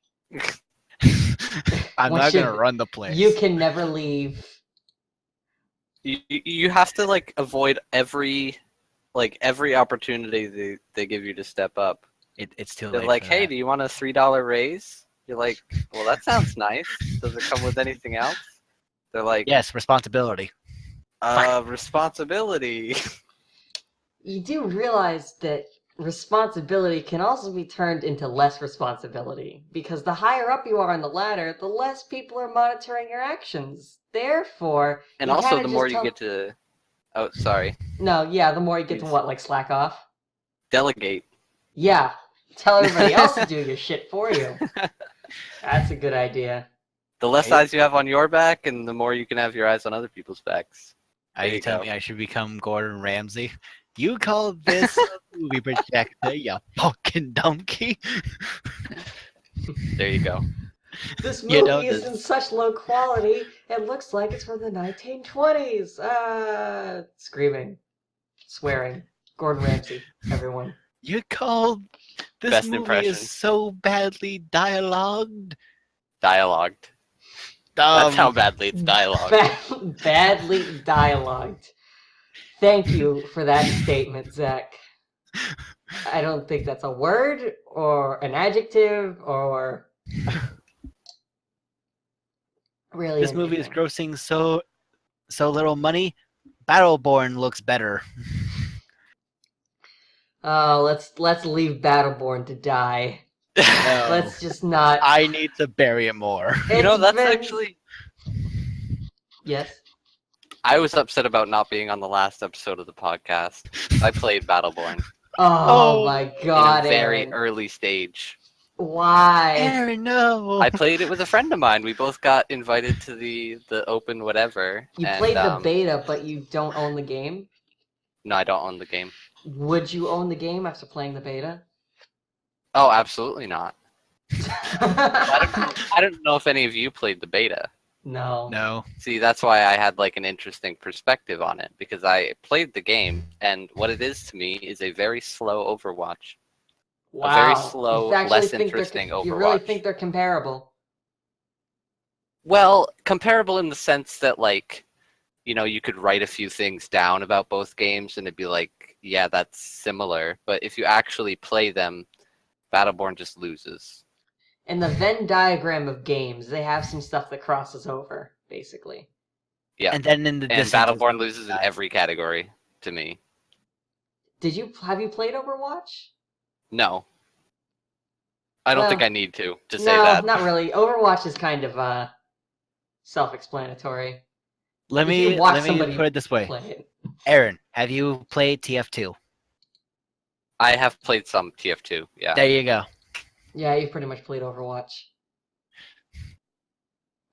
I'm Once not gonna run the place. You can never leave. You have to like avoid every opportunity they give you to step up. It's too They're late. like, for hey, that. do you want a $3 raise? You're like, well, that sounds nice. Does it come with anything else? They're like, Yes, responsibility. responsibility. You do realize that responsibility can also be turned into less responsibility, because the higher up you are on the ladder, the less people are monitoring your actions. Therefore, And you also, kinda the just more you tell... get to, oh, sorry, No, yeah, the more you get to Please. what, like slack off? delegate. Yeah, tell everybody else to do your shit for you. That's a good idea. The less Right. eyes you have on your back, and the more you can have your eyes on other people's backs. Are There you you telling go. me I should become Gordon Ramsay? You call this a movie projector, you fucking donkey. There you go. This You know, movie is in such low quality, it looks like it's from the 1920s. Screaming, swearing. Gordon Ramsay, everyone. You call this Best movie impression. is so badly dialogued. Dialogued. That's how badly it's dialogued. Badly dialogued. Thank you for that statement, Zach. I don't think that's a word or an adjective or really This movie is anything. grossing so little money. Battleborn looks better. Oh, let's leave Battleborn to die. No. Let's just not. I need to bury it more. It's That's been- actually. Yes. I was upset about not being on the last episode of the podcast. I played Battleborn Oh Oh, my in God, a very Aaron. early stage. Why? Aaron, no. I played it with a friend of mine. We both got invited to the open whatever. You and, played the beta, but you don't own the game? No, I don't own the game. Would you own the game after playing the beta? Oh, absolutely not. I don't know if any of you played the beta. No. No. See, that's why I had like an interesting perspective on it, because I played the game, and what it is to me is a very slow Overwatch. Wow. A very slow, You actually less think interesting Overwatch. You really think they're comparable? Well, comparable in the sense that, like, you could write a few things down about both games, and it'd be like, yeah, that's similar. But if you actually play them, Battleborn just loses. In the Venn diagram of games, they have some stuff that crosses over, basically. Yeah. And then in the And distance, Battleborn loses in every category, to me. Have you played Overwatch? No. I don't Well, think I need to say no, that. not really. Overwatch is kind of self-explanatory. let If you me watch let me somebody put it this way. Play it. Aaron, have you played TF2? I have played some TF2, yeah. There you go. Yeah, you've pretty much played Overwatch.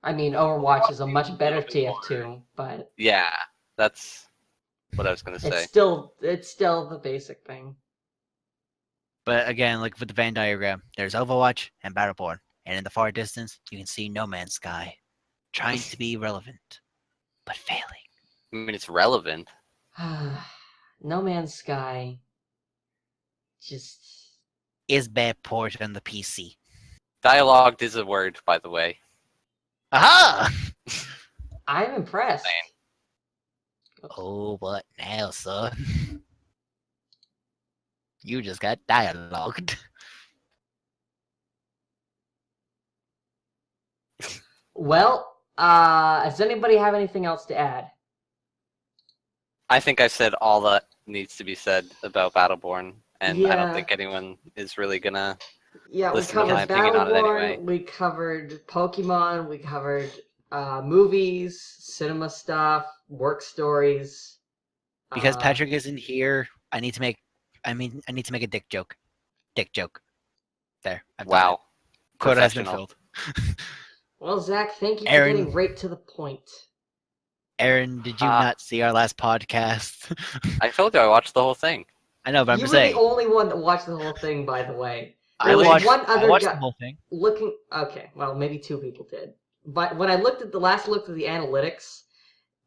I mean, Overwatch is a much better TF2, but Yeah, that's what I was going to say. it's still the basic thing. But again, like with the Venn diagram, there's Overwatch and Battleborn, and in the far distance, you can see No Man's Sky, trying to be relevant, but failing. I mean, it's relevant. No Man's Sky just... Is bad port on the PC. Dialogued is a word, by the way. Aha! I'm impressed. Oh, what now, son? You just got dialogued. Well, does anybody have anything else to add? I think I've said all that needs to be said about Battleborn, and I Yeah. don't think anyone is really going to... Yeah, we Listen to my covered opinion on it Battleborn, anyway. we covered Pokemon, we covered movies, cinema stuff, work stories. Because Uh, Patrick isn't here, I need to make a dick joke. Dick joke. There. I've done Wow. it. Quota has been Professional. filled. Well, Zach, thank you for Aaron- getting right to the point. Aaron, did you not see our last podcast? I told you I watched the whole thing. I know, but I'm You just were saying. the only one that watched the whole thing, by the way. I There was watched, one I other watched guy the whole thing. looking. Okay, well, maybe two people did. But when I looked at the analytics,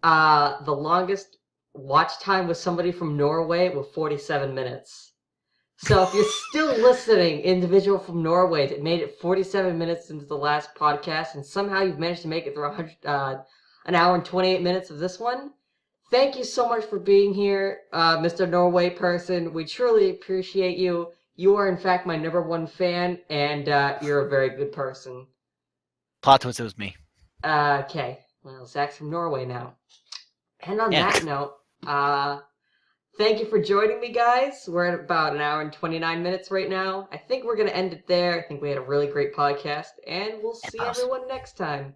the longest watch time was somebody from Norway with 47 minutes. So if you're still listening, individual from Norway that made it 47 minutes into the last podcast, and somehow you've managed to make it through an hour and 28 minutes of this one, thank you so much for being here, Mr. Norway person. We truly appreciate you. You are, in fact, my #1 fan, and you're a very good person. Plot twist, it was me. Okay. Well, Zach's from Norway now. And on Yeah. that note, thank you for joining me, guys. We're at about an hour and 29 minutes right now. I think we're going to end it there. I think we had a really great podcast, and we'll see Awesome. everyone next time.